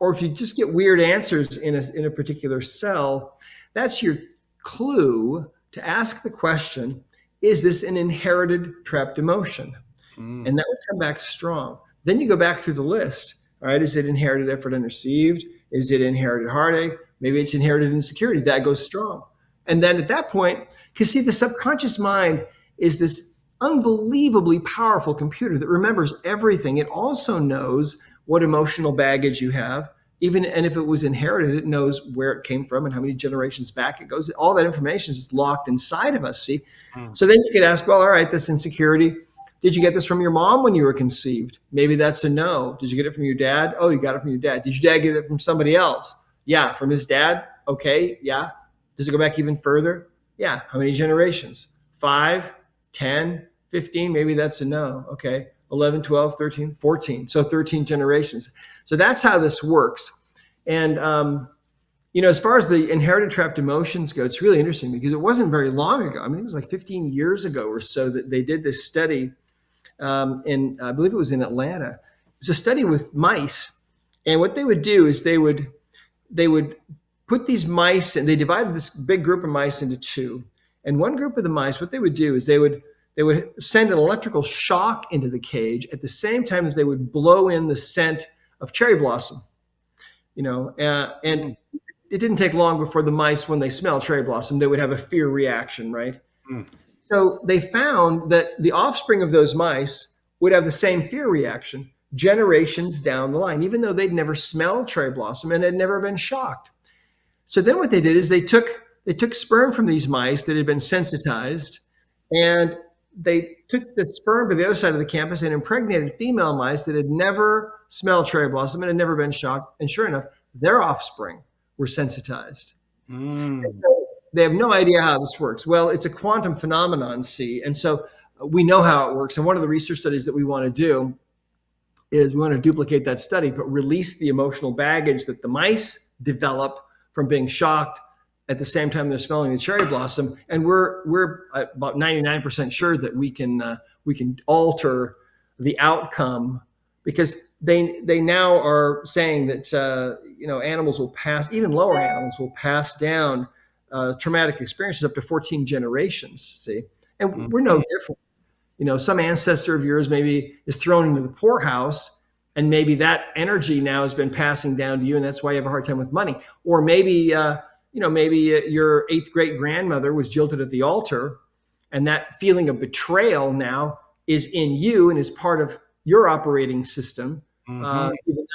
or if you just get weird answers in a particular cell, that's your clue to ask the question, is this an inherited trapped emotion? And that would come back strong. Then you go back through the list. All right, is it inherited effort unreceived? Is it inherited heartache? Maybe it's inherited insecurity that goes strong. And then at that point, because see, the subconscious mind is this unbelievably powerful computer that remembers everything. It also knows what emotional baggage you have. And if it was inherited, it knows where it came from and how many generations back it goes. All that information is just locked inside of us, see? So then you could ask, well, all right, this insecurity, did you get this from your mom when you were conceived? Maybe that's a no. Did you get it from your dad? Oh, you got it from your dad. Did your dad get it from somebody else? Yeah, from his dad? Okay, yeah. Does it go back even further? Yeah. How many generations? 5, 10, 15? Maybe that's a no. Okay. 11, 12, 13, 14. So 13 generations. So that's how this works. And, as far as the inherited trapped emotions go, it's really interesting because it wasn't very long ago. I mean, it was like 15 years ago or so that they did this study I believe it was in Atlanta. It was a study with mice. And what they would do is they would put these mice, and they divided this big group of mice into two. And one group of the mice, what they would do is they would send an electrical shock into the cage at the same time as they would blow in the scent of cherry blossom. And it didn't take long before the mice, when they smelled cherry blossom, they would have a fear reaction, right? So they found that the offspring of those mice would have the same fear reaction generations down the line, even though they'd never smelled cherry blossom and had never been shocked. So then what they did is they took sperm from these mice that had been sensitized, and they took the sperm to the other side of the campus and impregnated female mice that had never smelled cherry blossom and had never been shocked. And sure enough, their offspring were sensitized. So they have no idea how this works. Well, it's a quantum phenomenon, see, and so we know how it works. And one of the research studies that we want to do is we want to duplicate that study, but release the emotional baggage that the mice develop from being shocked at the same time they're smelling the cherry blossom. And we're about 99% sure that we can alter the outcome, because they now are saying that animals will pass, even lower animals will pass down traumatic experiences up to 14 generations. See, and we're no different. Some ancestor of yours maybe is thrown into the poorhouse, and maybe that energy now has been passing down to you, and that's why you have a hard time with money. Or maybe your 8th great grandmother was jilted at the altar, and that feeling of betrayal now is in you and is part of your operating system, even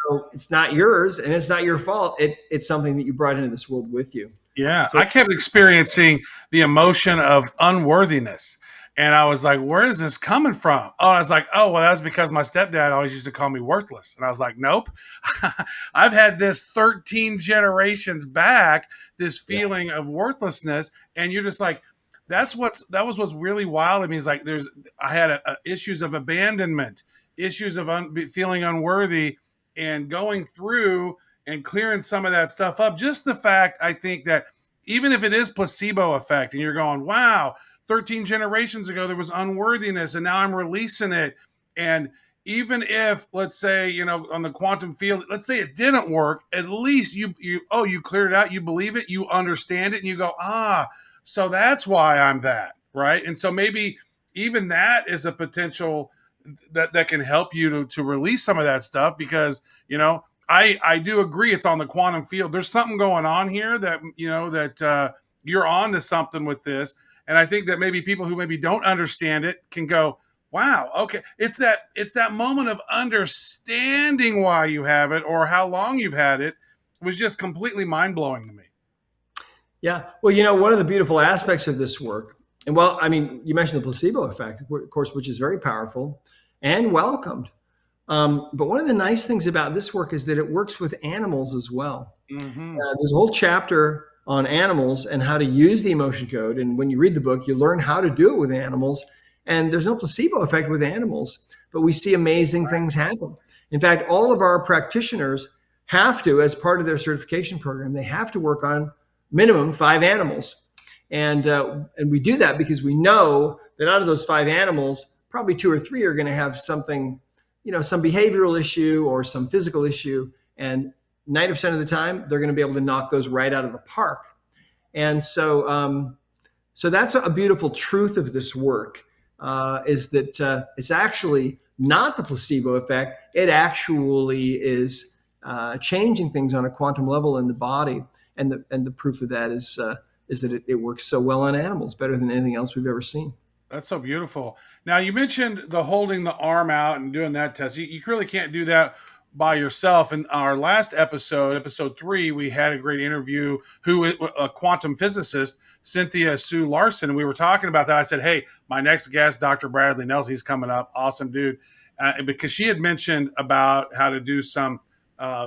though it's not yours and it's not your fault. It's something that you brought into this world with you. Yeah, so I kept experiencing the emotion of unworthiness. And I was like, where is this coming from? Oh, I was like, oh, well, that's because my stepdad always used to call me worthless. And I was like, nope. I've had this 13 generations back, this feeling of worthlessness. And you're just like, that was what's really wild to me. Is like, I had issues of abandonment, issues of feeling unworthy, and going through and clearing some of that stuff up. Just the fact, I think, that even if it is placebo effect and you're going, wow, 13 generations ago, there was unworthiness, and now I'm releasing it. And even if, let's say, on the quantum field, let's say it didn't work, at least you cleared it out, you believe it, you understand it, and you go, so that's why I'm that, right? And so maybe even that is a potential that can help you to release some of that stuff, because, I do agree it's on the quantum field. There's something going on here that, that you're on to something with this. And I think that maybe people who maybe don't understand it can go, wow, okay. It's that moment of understanding why you have it or how long you've had it was just completely mind-blowing to me. Yeah. Well, one of the beautiful aspects of this work, and you mentioned the placebo effect, of course, which is very powerful and welcomed. But one of the nice things about this work is that it works with animals as well. There's a whole chapter on animals and how to use the emotion code. And when you read the book, you learn how to do it with animals. And there's no placebo effect with animals, but we see amazing things happen. In fact, all of our practitioners have to, as part of their certification program, they have to work on minimum 5 animals. And we do that because we know that out of those 5 animals, probably 2 or 3 are going to have something, some behavioral issue or some physical issue. And 90% of the time, they're going to be able to knock those right out of the park. And so that's a beautiful truth of this work, is that it's actually not the placebo effect. It actually is changing things on a quantum level in the body. And the proof of that is that it works so well on animals, better than anything else we've ever seen. That's so beautiful. Now, you mentioned the holding the arm out and doing that test. You really can't do that by yourself. In our last episode 3, we had a great interview a quantum physicist, Cynthia Sue Larson, and we were talking about that. I said, hey, my next guest, Dr. Bradley Nelson, he's coming up. Awesome dude. Because she had mentioned about how to do some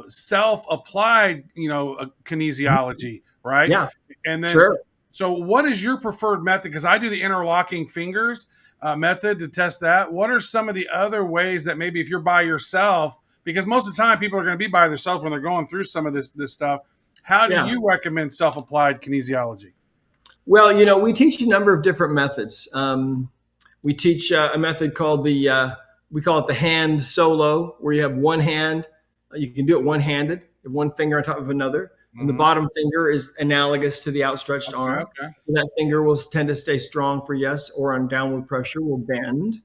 self-applied, kinesiology, right? Yeah, And then, sure. so what is your preferred method? Because I do the interlocking fingers method to test that. What are some of the other ways that maybe if you're by yourself, because most of the time people are going to be by themselves when they're going through some of this stuff. How do you recommend self-applied kinesiology? Well, we teach a number of different methods. We teach a method called we call it the hand solo, where you have one hand. You can do it one-handed, one finger on top of another. And the bottom finger is analogous to the outstretched arm. Okay. That finger will tend to stay strong for yes, or on downward pressure will bend.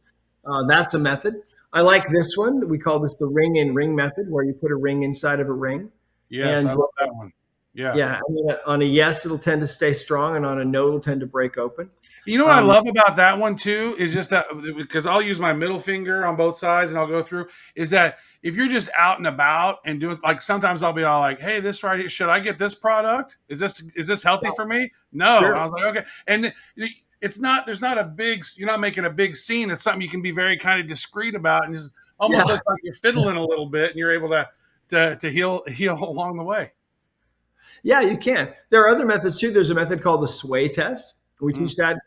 That's a method. I like this one. We call this the ring in ring method, where you put a ring inside of a ring. Yes, I love that one. Yeah. Yeah. I mean, on a yes, it'll tend to stay strong, and on a no, it'll tend to break open. You know what I love about that one too is just that, because I'll use my middle finger on both sides and I'll go through, is that if you're just out and about and doing, like, sometimes I'll be all like, hey, this right here, should I get this product? Is this healthy for me? No. Sure. And I was like, okay. And there's not a big, you're not making a big scene. It's something you can be very kind of discreet about, and just almost looks like you're fiddling a little bit, and you're able to heal along the way. Yeah, you can. There are other methods too. There's a method called the sway test. We teach that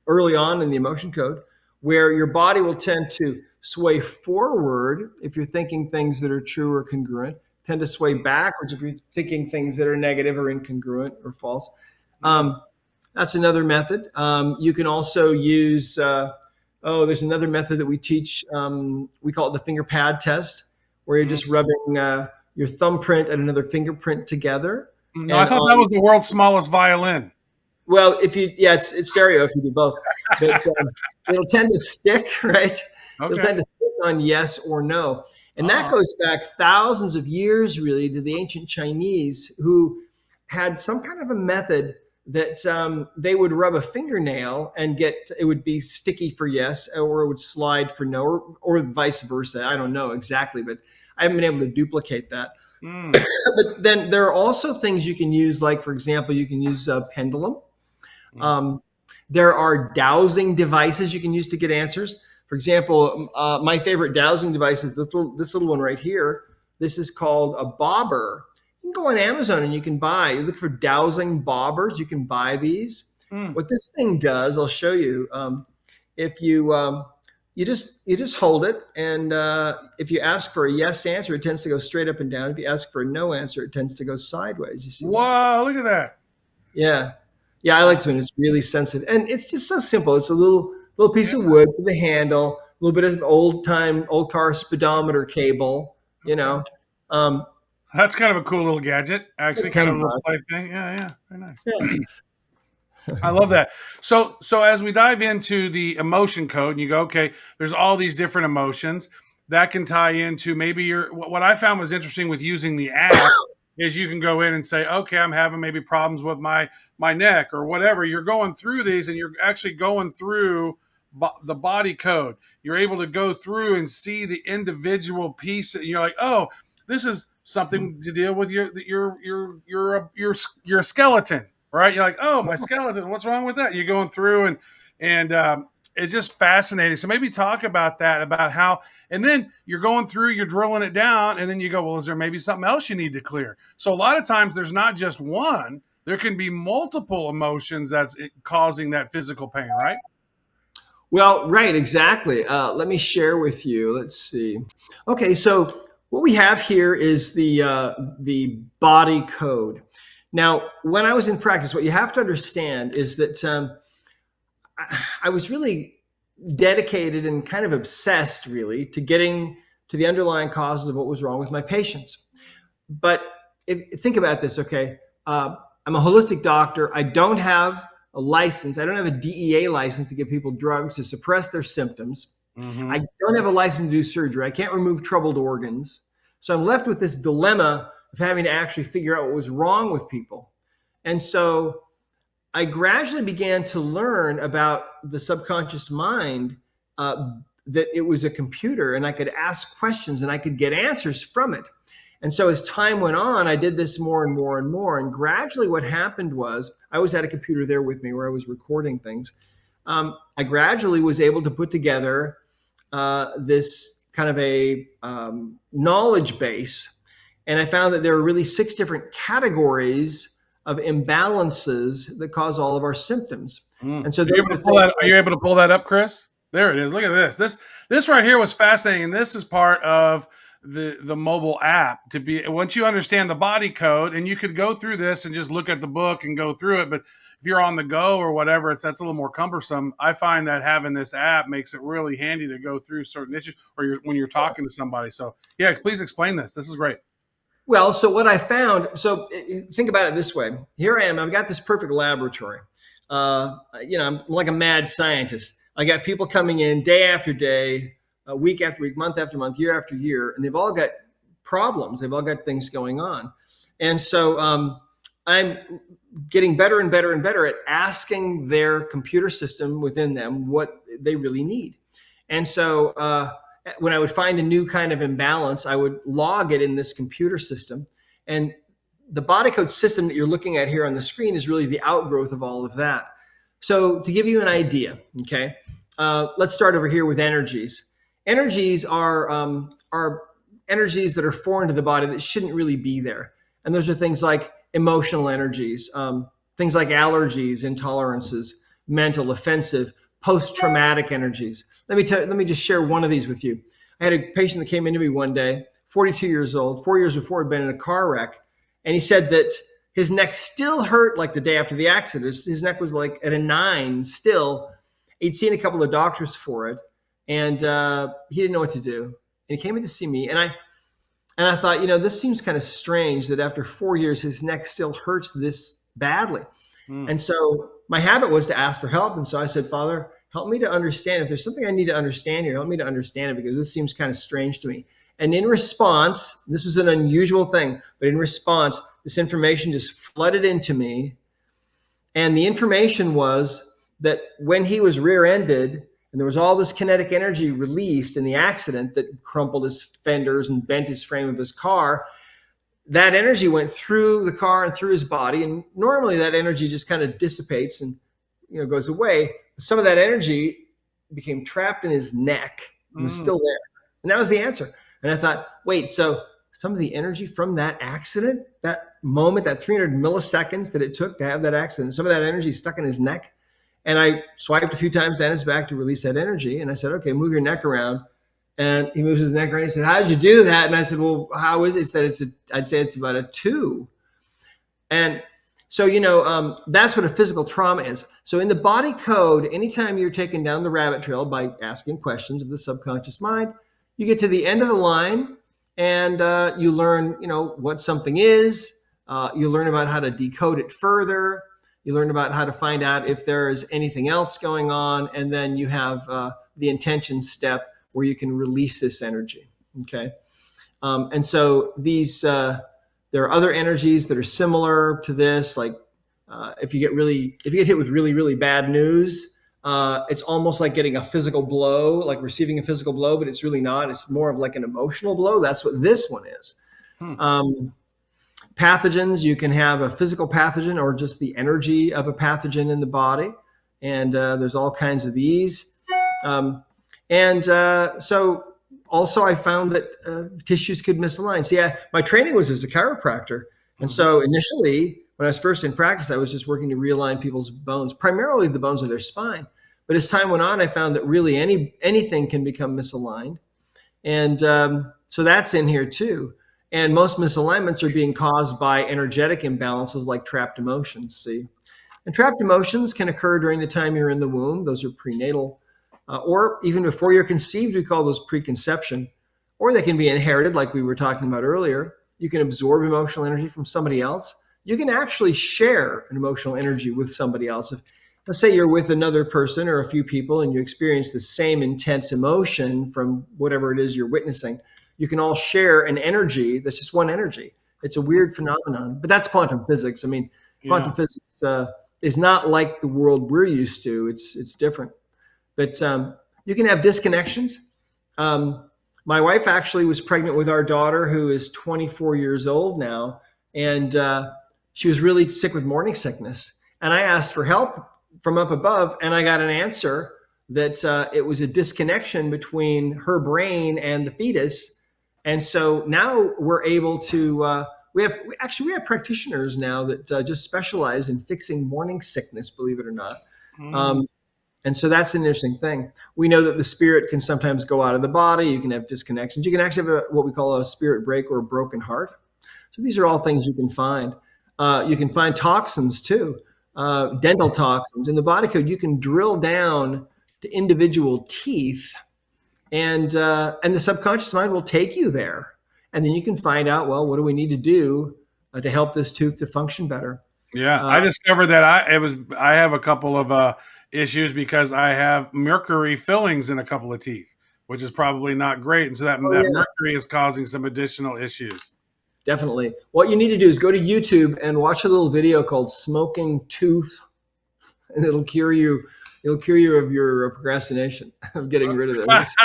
early on in the emotion code, where your body will tend to sway forward if you're thinking things that are true or congruent, tend to sway backwards if you're thinking things that are negative or incongruent or false. That's another method. You can also use, there's another method that we teach. We call it the finger pad test, where you're just rubbing your thumbprint and another fingerprint together. No, I thought that was the world's smallest violin. Well, it's stereo if you do both, but it'll tend to stick, right? Okay. It'll tend to stick on yes or no. And that goes back thousands of years, really, to the ancient Chinese, who had some kind of a method that they would rub a fingernail and it would be sticky for yes, or it would slide for no, or vice versa. I don't know exactly, but I haven't been able to duplicate that. But then there are also things you can use, like, for example, you can use a pendulum. There are dowsing devices you can use to get answers. For example, my favorite dowsing device is this little one right here. This is called a bobber. You can go on Amazon and you look for dowsing bobbers. You can buy these. What this thing does, I'll show you. If you just hold it, and if you ask for a yes answer, it tends to go straight up and down. If you ask for a no answer, it tends to go sideways. You see? Whoa! Look at that. Yeah. I like this one. It's really sensitive, and it's just so simple. It's a little piece of wood for the handle, a little bit of old car speedometer cable. That's kind of a cool little gadget. Actually, kind of a little play thing. Yeah, very nice. Yeah. I love that. So as we dive into the emotion code, and you go, okay, there's all these different emotions that can tie into maybe what I found was interesting with using the app is you can go in and say, okay, I'm having maybe problems with my neck or whatever. You're going through these, and you're actually going through the body code. You're able to go through and see the individual piece. You're like, oh, this is something to deal with your skeleton. Right. You're like, oh, my skeleton, what's wrong with that? You're going through and it's just fascinating. So maybe talk about that, about how, and then you're going through, you're drilling it down, and then you go, well, is there maybe something else you need to clear? So a lot of times there's not just one, there can be multiple emotions that's causing that physical pain, right? Well, right, exactly. Let me share with you. Let's see. Okay, so what we have here is the body code. Now, when I was in practice, what you have to understand is that I was really dedicated and kind of obsessed, really, to getting to the underlying causes of what was wrong with my patients. But think about this, okay? I'm a holistic doctor. I don't have a license. I don't have a DEA license to give people drugs to suppress their symptoms. I don't have a license to do surgery. I can't remove troubled organs. So I'm left with this dilemma of having to actually figure out what was wrong with people. And so I gradually began to learn about the subconscious mind, that it was a computer, and I could ask questions and I could get answers from it. And so as time went on, I did this more and more and more. And gradually what happened was I always had a computer there with me where I was recording things. I gradually was able to put together this kind of a knowledge base. And I found that there are really 6 different categories of imbalances that cause all of our symptoms. And so are you able to pull that up, Chris? There it is. Look at this. This right here was fascinating. This is part of the mobile app. To be, once you understand the body code, and you could go through this and just look at the book and go through it, but if you're on the go or whatever, that's a little more cumbersome. I find that having this app makes it really handy to go through certain issues, or when you're talking to somebody. So yeah, please explain this. This is great. Well, so what I found, so think about it this way. Here I am, I've got this perfect laboratory. I'm like a mad scientist. I got people coming in day after day, week after week, month after month, year after year, and they've all got problems. They've all got things going on. And so I'm getting better and better and better at asking their computer system within them what they really need. And so when I would find a new kind of imbalance, I would log it in this computer system. And the body code system that you're looking at here on the screen is really the outgrowth of all of that. So to give you an idea, okay, let's start over here with energies. Energies are energies that are foreign to the body that shouldn't really be there. And those are things like emotional energies, things like allergies, intolerances, mental, offensive, post-traumatic energies. Let me just share one of these with you. I had a patient that came into me one day, 42 years old, 4 years before had been in a car wreck. And he said that his neck still hurt like the day after the accident. His neck was like at a 9 still. He'd seen a couple of doctors for it, and he didn't know what to do. And he came in to see me, and I thought, this seems kind of strange that after 4 years, his neck still hurts this badly. And so my habit was to ask for help. And so I said, Father, help me to understand. If there's something I need to understand here, help me to understand it, because this seems kind of strange to me. And in response, this was an unusual thing, but in response, this information just flooded into me. And the information was that when he was rear-ended and there was all this kinetic energy released in the accident that crumpled his fenders and bent his frame of his car, that energy went through the car and through his body. And normally that energy just kind of dissipates and goes away. Some of that energy became trapped in his neck and was still there. And that was the answer. And I thought, wait, so some of the energy from that accident, that moment, that 300 milliseconds that it took to have that accident, some of that energy stuck in his neck. And I swiped a few times down his back to release that energy. And I said, okay, move your neck around. And he moves his neck around. He said, how did you do that? And I said, well, how is it? He said, I'd say it's about a 2. And so, that's what a physical trauma is. So in the body code, anytime you're taken down the rabbit trail by asking questions of the subconscious mind, you get to the end of the line and you learn, what something is. You learn about how to decode it further. You learn about how to find out if there is anything else going on. And then you have the intention step where you can release this energy. Okay. And so these, there are other energies that are similar to this. Like if you get hit with really, really bad news, it's almost like getting a physical blow, like receiving a physical blow, but it's really not. It's more of like an emotional blow. That's what this one is. Pathogens, you can have a physical pathogen or just the energy of a pathogen in the body. And there's all kinds of these. So also I found that tissues could misalign. See, my training was as a chiropractor. And so initially, when I was first in practice, I was just working to realign people's bones, primarily the bones of their spine. But as time went on, I found that really anything can become misaligned. And so that's in here too. And most misalignments are being caused by energetic imbalances like trapped emotions, see? And trapped emotions can occur during the time you're in the womb. Those are prenatal. Or even before you're conceived, we call those preconception. Or they can be inherited, like we were talking about earlier. You can absorb emotional energy from somebody else. You can actually share an emotional energy with somebody else. If, let's say you're with another person or a few people and you experience the same intense emotion from whatever it is you're witnessing, you can all share an energy that's just one energy. It's a weird phenomenon, but that's quantum physics. I mean, Quantum physics is not like the world we're used to. It's different. But you can have disconnections. My wife actually was pregnant with our daughter, who is 24 years old now, and she was really sick with morning sickness. And I asked for help from up above, and I got an answer that it was a disconnection between her brain and the fetus. And so now we're able to, we have practitioners now that just specialize in fixing morning sickness, believe it or not. And so that's an interesting thing. We know that the spirit can sometimes go out of the body. You can have disconnections. You can actually have what we call a spirit break or a broken heart. So these are all things you can find. You can find toxins too, dental toxins. In the body code, you can drill down to individual teeth, and the subconscious mind will take you there. And then you can find out, well, what do we need to do to help this tooth to function better? Yeah, I discovered that I have a couple of issues because I have mercury fillings in a couple of teeth, which is probably not great, and so that mercury is causing some additional issues. Definitely. What you need to do is go to YouTube and watch a little video called "Smoking Tooth," and it'll cure you. It'll cure you of your procrastination of getting rid of this.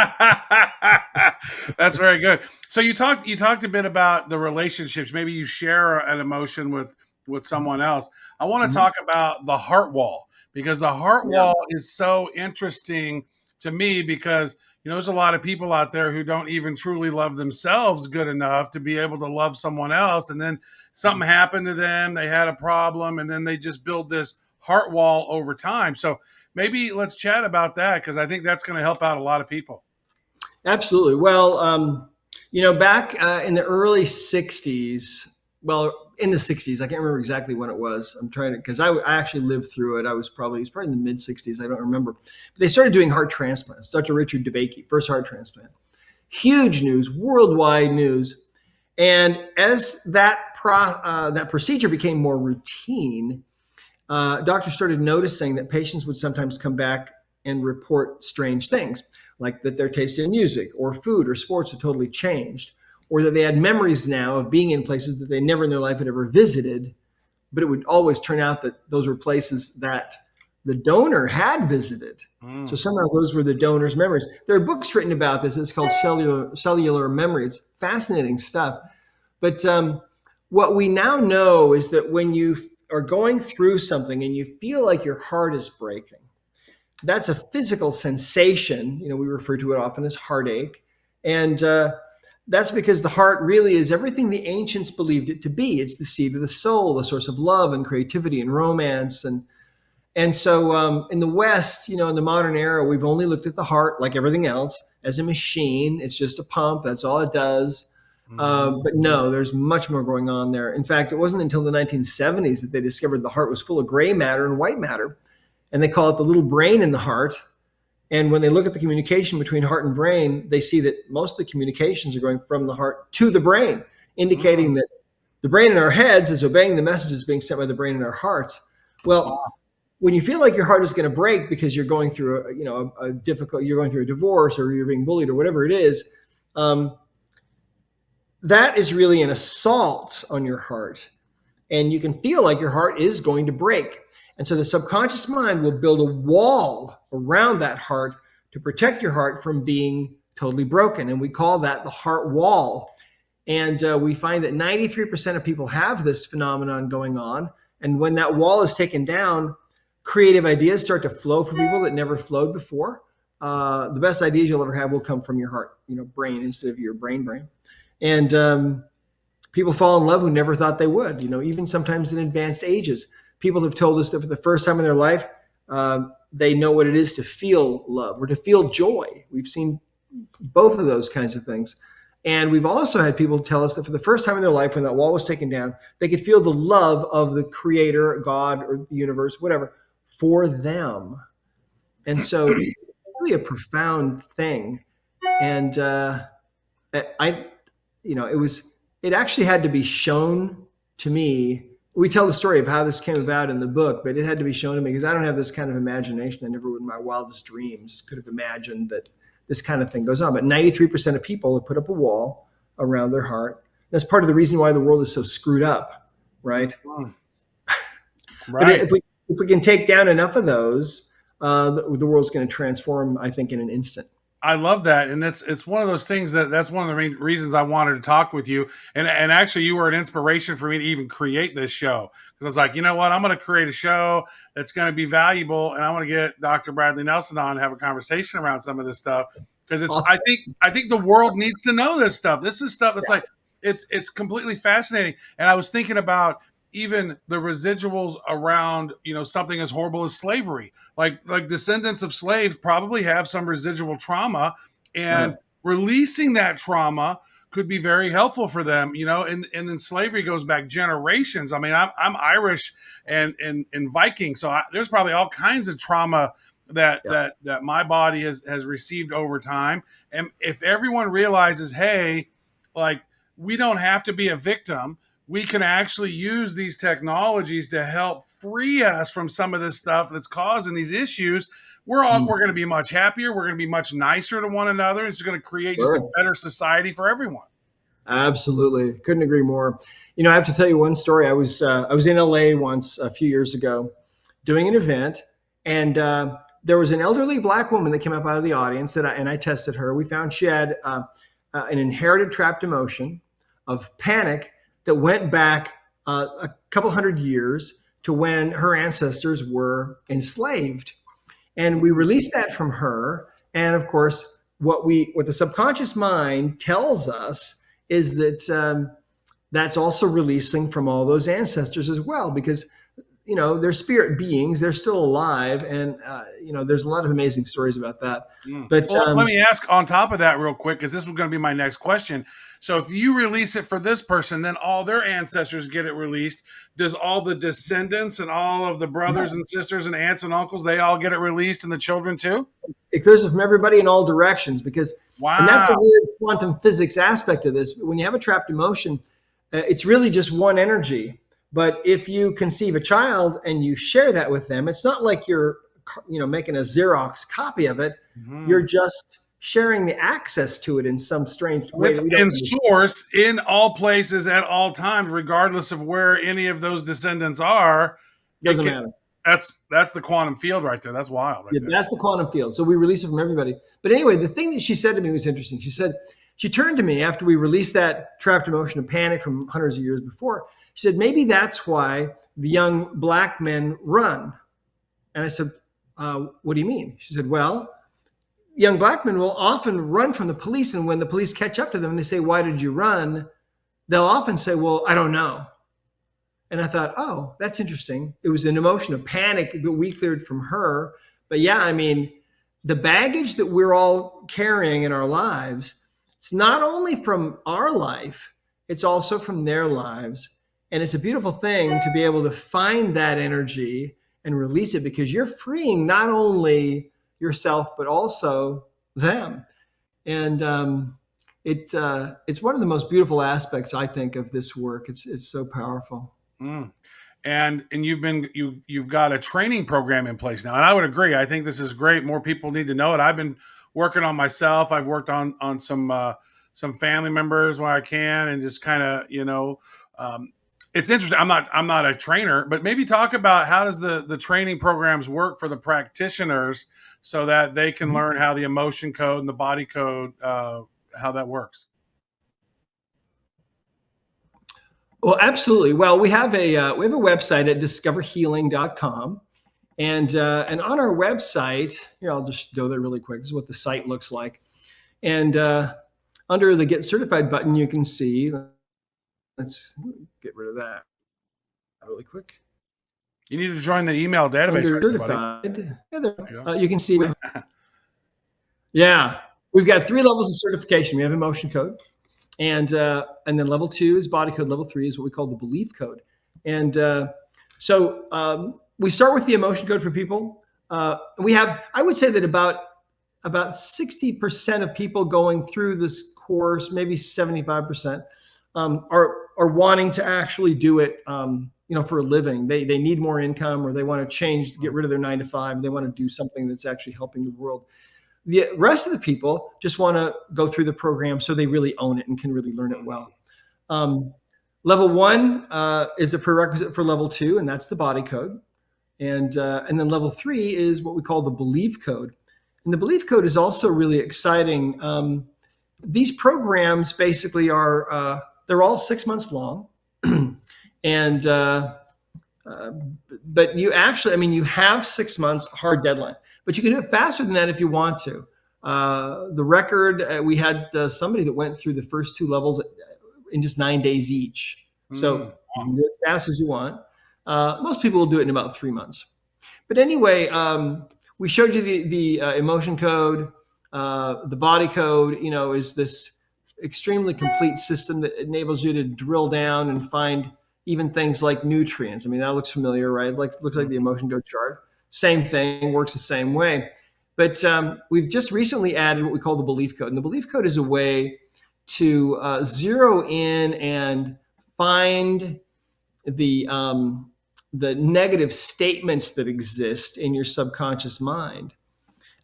That's very good. So you talked a bit about the relationships. Maybe you share an emotion with someone else. I want to talk about the heart wall, because the heart wall is so interesting to me, because there's a lot of people out there who don't even truly love themselves good enough to be able to love someone else, and then something happened to them, they had a problem, and then they just build this heart wall over time. So maybe let's chat about that, because I think that's going to help out a lot of people. Absolutely. Well, back in the early 60s, in the 60s, I can't remember exactly when it was. I'm trying to, because I actually lived through it. It was probably in the mid 60s. I don't remember. But they started doing heart transplants. Dr. Richard DeBakey, first heart transplant. Huge news, worldwide news. And as that procedure became more routine, doctors started noticing that patients would sometimes come back and report strange things, like that their taste in music or food or sports had totally changed, or that they had memories now of being in places that they never in their life had ever visited, but it would always turn out that those were places that the donor had visited. So somehow those were the donor's memories. There are books written about this. It's called cellular memory. It's fascinating stuff. But what we now know is that when you are going through something and you feel like your heart is breaking, that's a physical sensation. We refer to it often as heartache. And that's because the heart really is everything the ancients believed it to be. It's the seat of the soul, the source of love and creativity and romance. And so in the West, in the modern era, we've only looked at the heart, like everything else, as a machine. It's just a pump. That's all it does. But no, there's much more going on there. In fact, it wasn't until the 1970s that they discovered the heart was full of gray matter and white matter. And they call it the little brain in the heart. And when they look at the communication between heart and brain, they see that most of the communications are going from the heart to the brain, indicating that the brain in our heads is obeying the messages being sent by the brain in our hearts. Well, when you feel like your heart is going to break because you're going through you're going through a divorce, or you're being bullied, or whatever it is, that is really an assault on your heart. And you can feel like your heart is going to break. And so the subconscious mind will build a wall around that heart to protect your heart from being totally broken. And we call that the heart wall. And we find that 93% of people have this phenomenon going on. And when that wall is taken down, creative ideas start to flow for people that never flowed before. The best ideas you'll ever have will come from your heart, brain, instead of your brain. And people fall in love who never thought they would, even sometimes in advanced ages. People have told us that for the first time in their life, they know what it is to feel love or to feel joy. We've seen both of those kinds of things. And we've also had people tell us that for the first time in their life, when that wall was taken down, they could feel the love of the creator, God, or the universe, whatever, for them. And so it's really a profound thing. And it actually had to be shown to me. We tell the story of how this came about in the book, but it had to be shown to me because I don't have this kind of imagination. I never in my wildest dreams could have imagined that this kind of thing goes on. But 93% of people have put up a wall around their heart. That's part of the reason why the world is so screwed up, right? Right. If we can take down enough of those, the world's going to transform, I think, in an instant. I love that, and it's one of those things that's one of the main reasons I wanted to talk with you. And actually, you were an inspiration for me to even create this show, because I was like, you know what, I'm going to create a show that's going to be valuable, and I want to get Dr. Bradley Nelson on and have a conversation around some of this stuff, because it's Awesome. I think the world needs to know this stuff. This is stuff that's like it's completely fascinating. And I was thinking about even the residuals around, something as horrible as slavery. Like descendants of slaves probably have some residual trauma, and releasing that trauma could be very helpful for them, and then slavery goes back generations. I mean, I'm Irish and Viking, so there's probably all kinds of trauma that my body has received over time. And if everyone realizes, hey, like, we don't have to be a victim, we can actually use these technologies to help free us from some of this stuff that's causing these issues, we're going to be much happier. We're going to be much nicer to one another. It's going to create just a better society for everyone. Absolutely. Couldn't agree more. I have to tell you one story. I was in LA once a few years ago doing an event, and there was an elderly Black woman that came up out of the audience and I tested her. We found she had an inherited trapped emotion of panic that went back a couple hundred years to when her ancestors were enslaved. And we released that from her. And of course, what the subconscious mind tells us is that that's also releasing from all those ancestors as well, because they're spirit beings, they're still alive, and there's a lot of amazing stories about that. But let me ask on top of that real quick, because this was going to be my next question. So if you release it for this person, then all their ancestors get it released. Does all the descendants and all of the brothers and sisters and aunts and uncles, they all get it released, and the children too? It goes from everybody in all directions, because and that's the weird quantum physics aspect of this. When you have a trapped emotion, it's really just one energy. But if you conceive a child and you share that with them, it's not like you're, making a Xerox copy of it. Mm-hmm. You're just sharing the access to it in some strange way. It's in source, in all places, at all times, regardless of where any of those descendants are. Doesn't matter. That's the quantum field right there. That's wild. Right there. That's the quantum field. So we release it from everybody. But anyway, the thing that she said to me was interesting. She turned to me after we released that trapped emotion of panic from hundreds of years before. She said, maybe that's why the young Black men run. And I said, what do you mean? She said, well, young Black men will often run from the police. And when the police catch up to them and they say, why did you run? They'll often say, well, I don't know. And I thought, oh, that's interesting. It was an emotion of panic that we cleared from her. But yeah, I mean, the baggage that we're all carrying in our lives, it's not only from our life, it's also from their lives. And it's a beautiful thing to be able to find that energy and release it, because you're freeing not only yourself, but also them. And it's one of the most beautiful aspects, I think, of this work. It's so powerful. And you've got a training program in place now. And I would agree. I think this is great. More people need to know it. I've been working on myself. I've worked on some family members where I can, and just kind of, it's interesting. I'm not a trainer, but maybe talk about how does the training programs work for the practitioners, so that they can learn how the emotion code and the body code, how that works. Well, absolutely. Well, we have a website at discoverhealing.com, and on our website, here, I'll just go there really quick. This is what the site looks like. And under the Get Certified button, you can see. Let's get rid of that really quick. You need to join the email database. Certified. You can see. Yeah, we've got 3 levels of certification. We have emotion code, and then level 2 is body code. Level 3 is what we call the belief code. And so we start with the emotion code for people. We have, I would say that about 60% of people going through this course, maybe 75%, are wanting to actually do it, for a living. They need more income, or they want to change, get rid of their 9-to-5. They want to do something that's actually helping the world. The rest of the people just want to go through the program so they really own it and can really learn it well. Level 1 is a prerequisite for level 2, and that's the body code. And then level 3 is what we call the belief code. And the belief code is also really exciting. These programs basically are, they're all 6 months long. And, but you actually, I mean, you have 6 months hard deadline, but you can do it faster than that if you want to. The record, we had somebody that went through the first 2 levels in just 9 days each. So you can do it as fast as you want. Most people will do it in about 3 months. But anyway, we showed you the emotion code. The body code, is this extremely complete system that enables you to drill down and find even things like nutrients. I mean, that looks familiar, right? Looks like the emotion code chart. Same thing, works the same way. But we've just recently added what we call the belief code. And the belief code is a way to zero in and find the negative statements that exist in your subconscious mind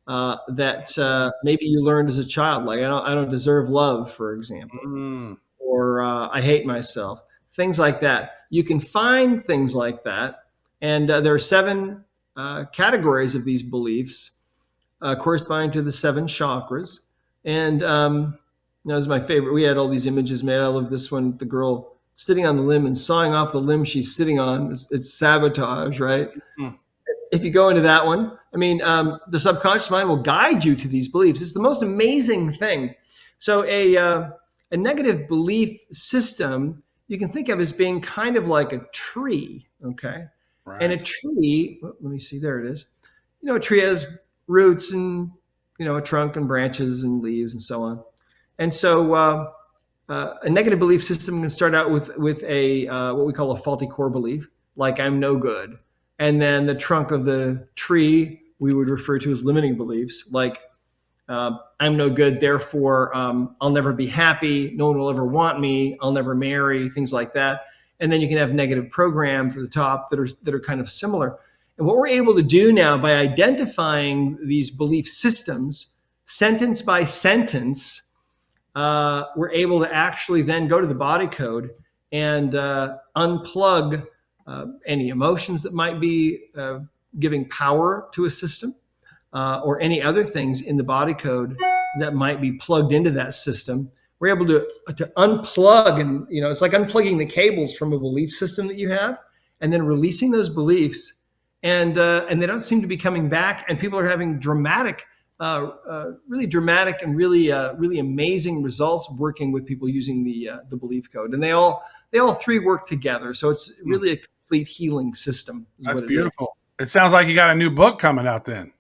that maybe you learned as a child, like I don't deserve love, for example, or I hate myself, things like that. You can find things like that, and there are 7 categories of these beliefs corresponding to the 7 chakras. And that was my favorite. We had all these images made. I love this one, the girl sitting on the limb and sawing off the limb she's sitting on. It's sabotage, right? If you go into that one, I mean, the subconscious mind will guide you to these beliefs. It's the most amazing thing. So a negative belief system you can think of as being kind of like a tree, okay? Right. And a tree, let me see, there it is. A tree has roots and, a trunk and branches and leaves and so on. And so a negative belief system can start out with a what we call a faulty core belief, like I'm no good. And then the trunk of the tree we would refer to as limiting beliefs, like I'm no good, therefore I'll never be happy, no one will ever want me, I'll never marry, things like that. And then you can have negative programs at the top that are kind of similar. And what we're able to do now by identifying these belief systems, sentence by sentence, we're able to actually then go to the body code and unplug any emotions that might be giving power to a system or any other things in the body code that might be plugged into that system. We're able to unplug, and it's like unplugging the cables from a belief system that you have and then releasing those beliefs, and they don't seem to be coming back, and people are having really dramatic and really amazing results working with people using the belief code. And they all 3 work together. So it's really a complete healing system. That's beautiful. It sounds like you got a new book coming out then.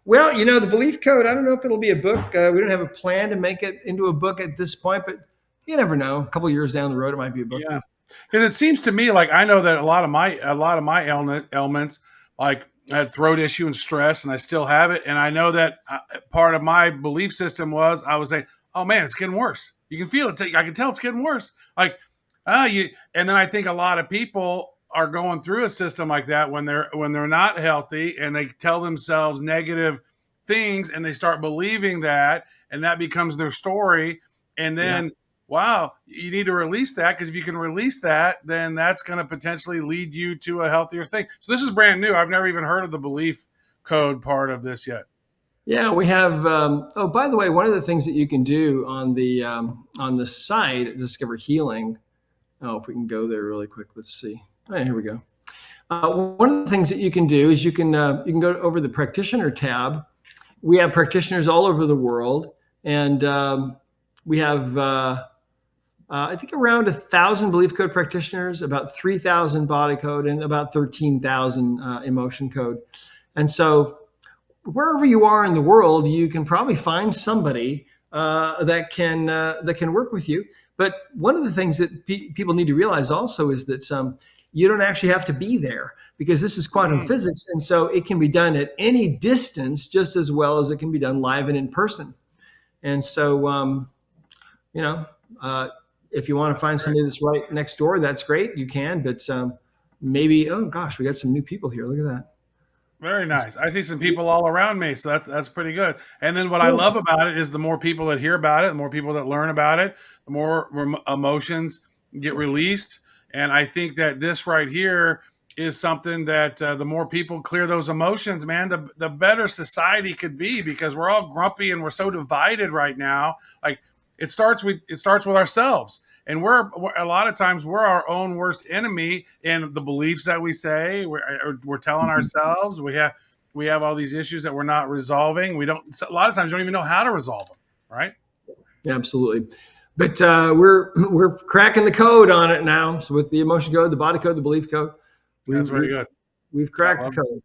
Well, the belief code, I don't know if it'll be a book. We don't have a plan to make it into a book at this point, but you never know. A couple of years down the road, it might be a book. Yeah. Because it seems to me like I know that a lot of my ailments, like I had throat issue and stress, and I still have it. And I know that part of my belief system was I was saying, "Oh man, it's getting worse." You can feel it. I can tell it's getting worse. Like, and then I think a lot of people are going through a system like that when they're not healthy, and they tell themselves negative things, and they start believing that, and that becomes their story. And then, wow, you need to release that, because if you can release that, then that's going to potentially lead you to a healthier thing. So this is brand new. I've never even heard of the belief code part of this yet. Yeah, we have. By the way, one of the things that you can do on the site at Discover Healing. Oh, if we can go there really quick, let's see. All right, here we go. One of the things that you can do is you can go over the practitioner tab. We have practitioners all over the world, and we have I think around 1,000 belief code practitioners, about 3,000 body code, and about 13,000 emotion code. And so wherever you are in the world, you can probably find somebody that can work with you. But one of the things that people need to realize also is that you don't actually have to be there, because this is quantum physics. And so it can be done at any distance just as well as it can be done live and in person. And so, if you want to find somebody that's right next door, that's great. You can, but maybe, oh gosh, we got some new people here. Look at that. Very nice. I see some people all around me, so that's pretty good. And then what I love about it is the more people that hear about it, the more people that learn about it, the more emotions get released. And I think that this right here is something that the more people clear those emotions, man, the better society could be, because we're all grumpy and we're so divided right now. Like it starts with ourselves. And we're a lot of times we're our own worst enemy in the beliefs that we say we're telling ourselves. We have all these issues that we're not resolving. We don't, a lot of times, don't even know how to resolve them. Right? Absolutely. But we're cracking the code on it now. So with the emotion code, the body code, the belief code, that's very good. We've cracked the code.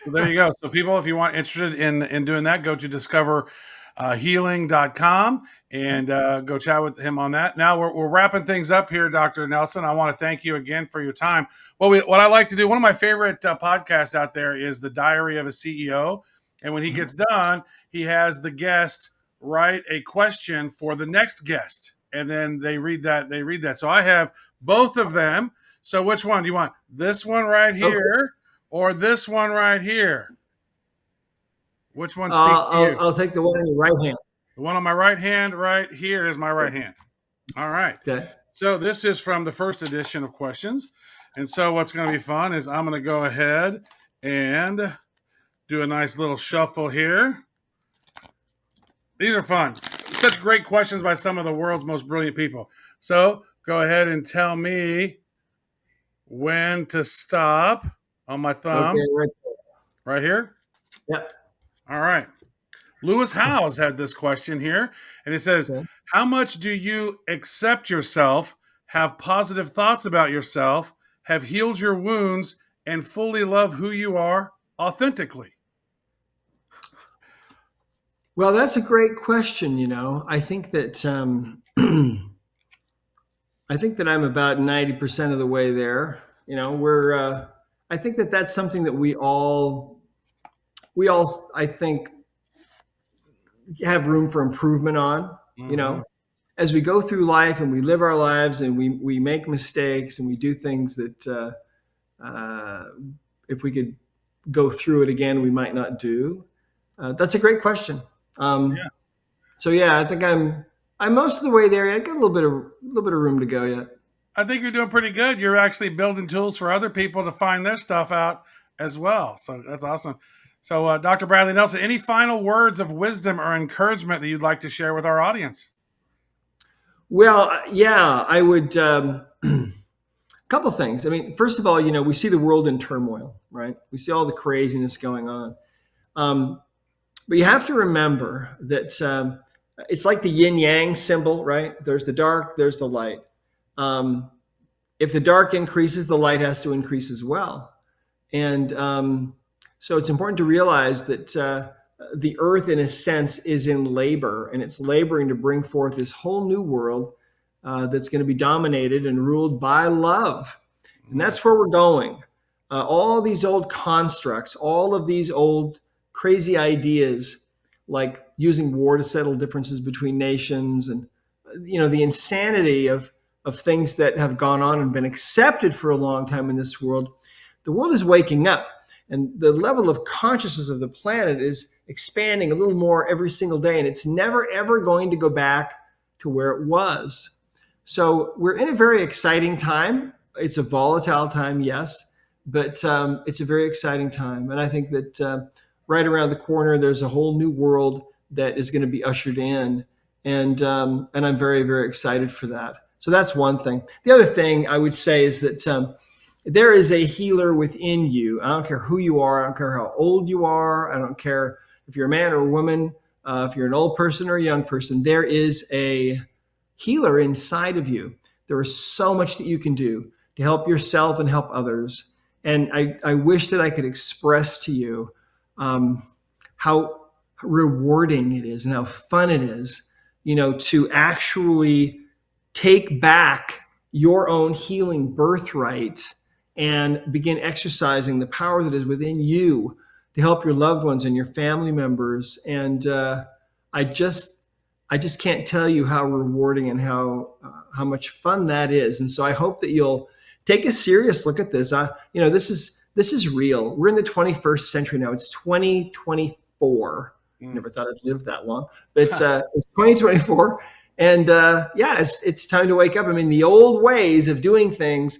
So there you go. So people, if you want interested in doing that, go to discoverhealing.com and go chat with him on that. Now we're wrapping things up here, Dr. Nelson. I want to thank you again for your time. What I like to do, one of my favorite podcasts out there is the Diary of a CEO. And when he gets done, he has the guest write a question for the next guest. And then they read that. So I have both of them. So which one do you want? This one right here or this one right here? Which one speaks to you? I'll take the one in your right hand. The one on my right hand right here is my right hand. All right. Okay. So this is from the first edition of questions. And so what's going to be fun is I'm going to go ahead and do a nice little shuffle here. These are fun. Such great questions by some of the world's most brilliant people. So go ahead and tell me when to stop on my thumb. Okay, right here? Yep. All right. Lewis Howes had this question here, and it says, how much do you accept yourself, have positive thoughts about yourself, have healed your wounds, and fully love who you are authentically? Well, that's a great question. I think that I'm about 90% of the way there. I think that that's something that we all, I think, have room for improvement on. As we go through life and we live our lives and we make mistakes and we do things that if we could go through it again, we might not do. That's a great question. So I think I'm most of the way there. I got a little bit of room to go yet. I think you're doing pretty good. You're actually building tools for other people to find their stuff out as well. So that's awesome. So Dr. Bradley Nelson, any final words of wisdom or encouragement that you'd like to share with our audience? Well, I would, a couple of things. I mean, first of all, we see the world in turmoil, right? We see all the craziness going on. But you have to remember that it's like the yin yang symbol, right? There's the dark, there's the light. If the dark increases, the light has to increase as well. And so it's important to realize that the earth, in a sense, is in labor, and it's laboring to bring forth this whole new world that's going to be dominated and ruled by love. And that's where we're going. All these old constructs, all of these old crazy ideas, like using war to settle differences between nations, and the insanity of things that have gone on and been accepted for a long time in this world. The world is waking up, and the level of consciousness of the planet is expanding a little more every single day, and it's never ever going to go back to where it was. So we're in a very exciting time. It's a volatile time, yes, but it's a very exciting time, and I think that right around the corner, there's a whole new world that is going to be ushered in. And I'm very, very excited for that. So that's one thing. The other thing I would say is that there is a healer within you. I don't care who you are. I don't care how old you are. I don't care if you're a man or a woman, if you're an old person or a young person. There is a healer inside of you. There is so much that you can do to help yourself and help others. And I wish that I could express to you how rewarding it is and how fun it is, to actually take back your own healing birthright and begin exercising the power that is within you to help your loved ones and your family members. And I just can't tell you how rewarding and how much fun that is. And so I hope that you'll take a serious look at this. This is real. We're in the 21st century now. It's 2024. Never thought I'd live that long, but it's 2024. And yeah, it's time to wake up. I mean, the old ways of doing things,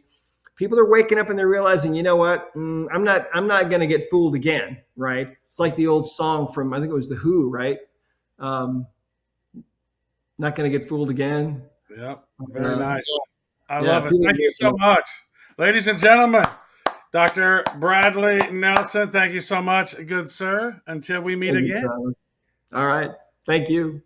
people are waking up and they're realizing, you know what? I'm not going to get fooled again, right? It's like the old song from, I think it was The Who, right? Not going to get fooled again. Yep. Very nice. I yeah, love it. Thank you so much. Ladies and gentlemen, Dr. Bradley Nelson, thank you so much, good sir. Until we meet again. All right. Thank you.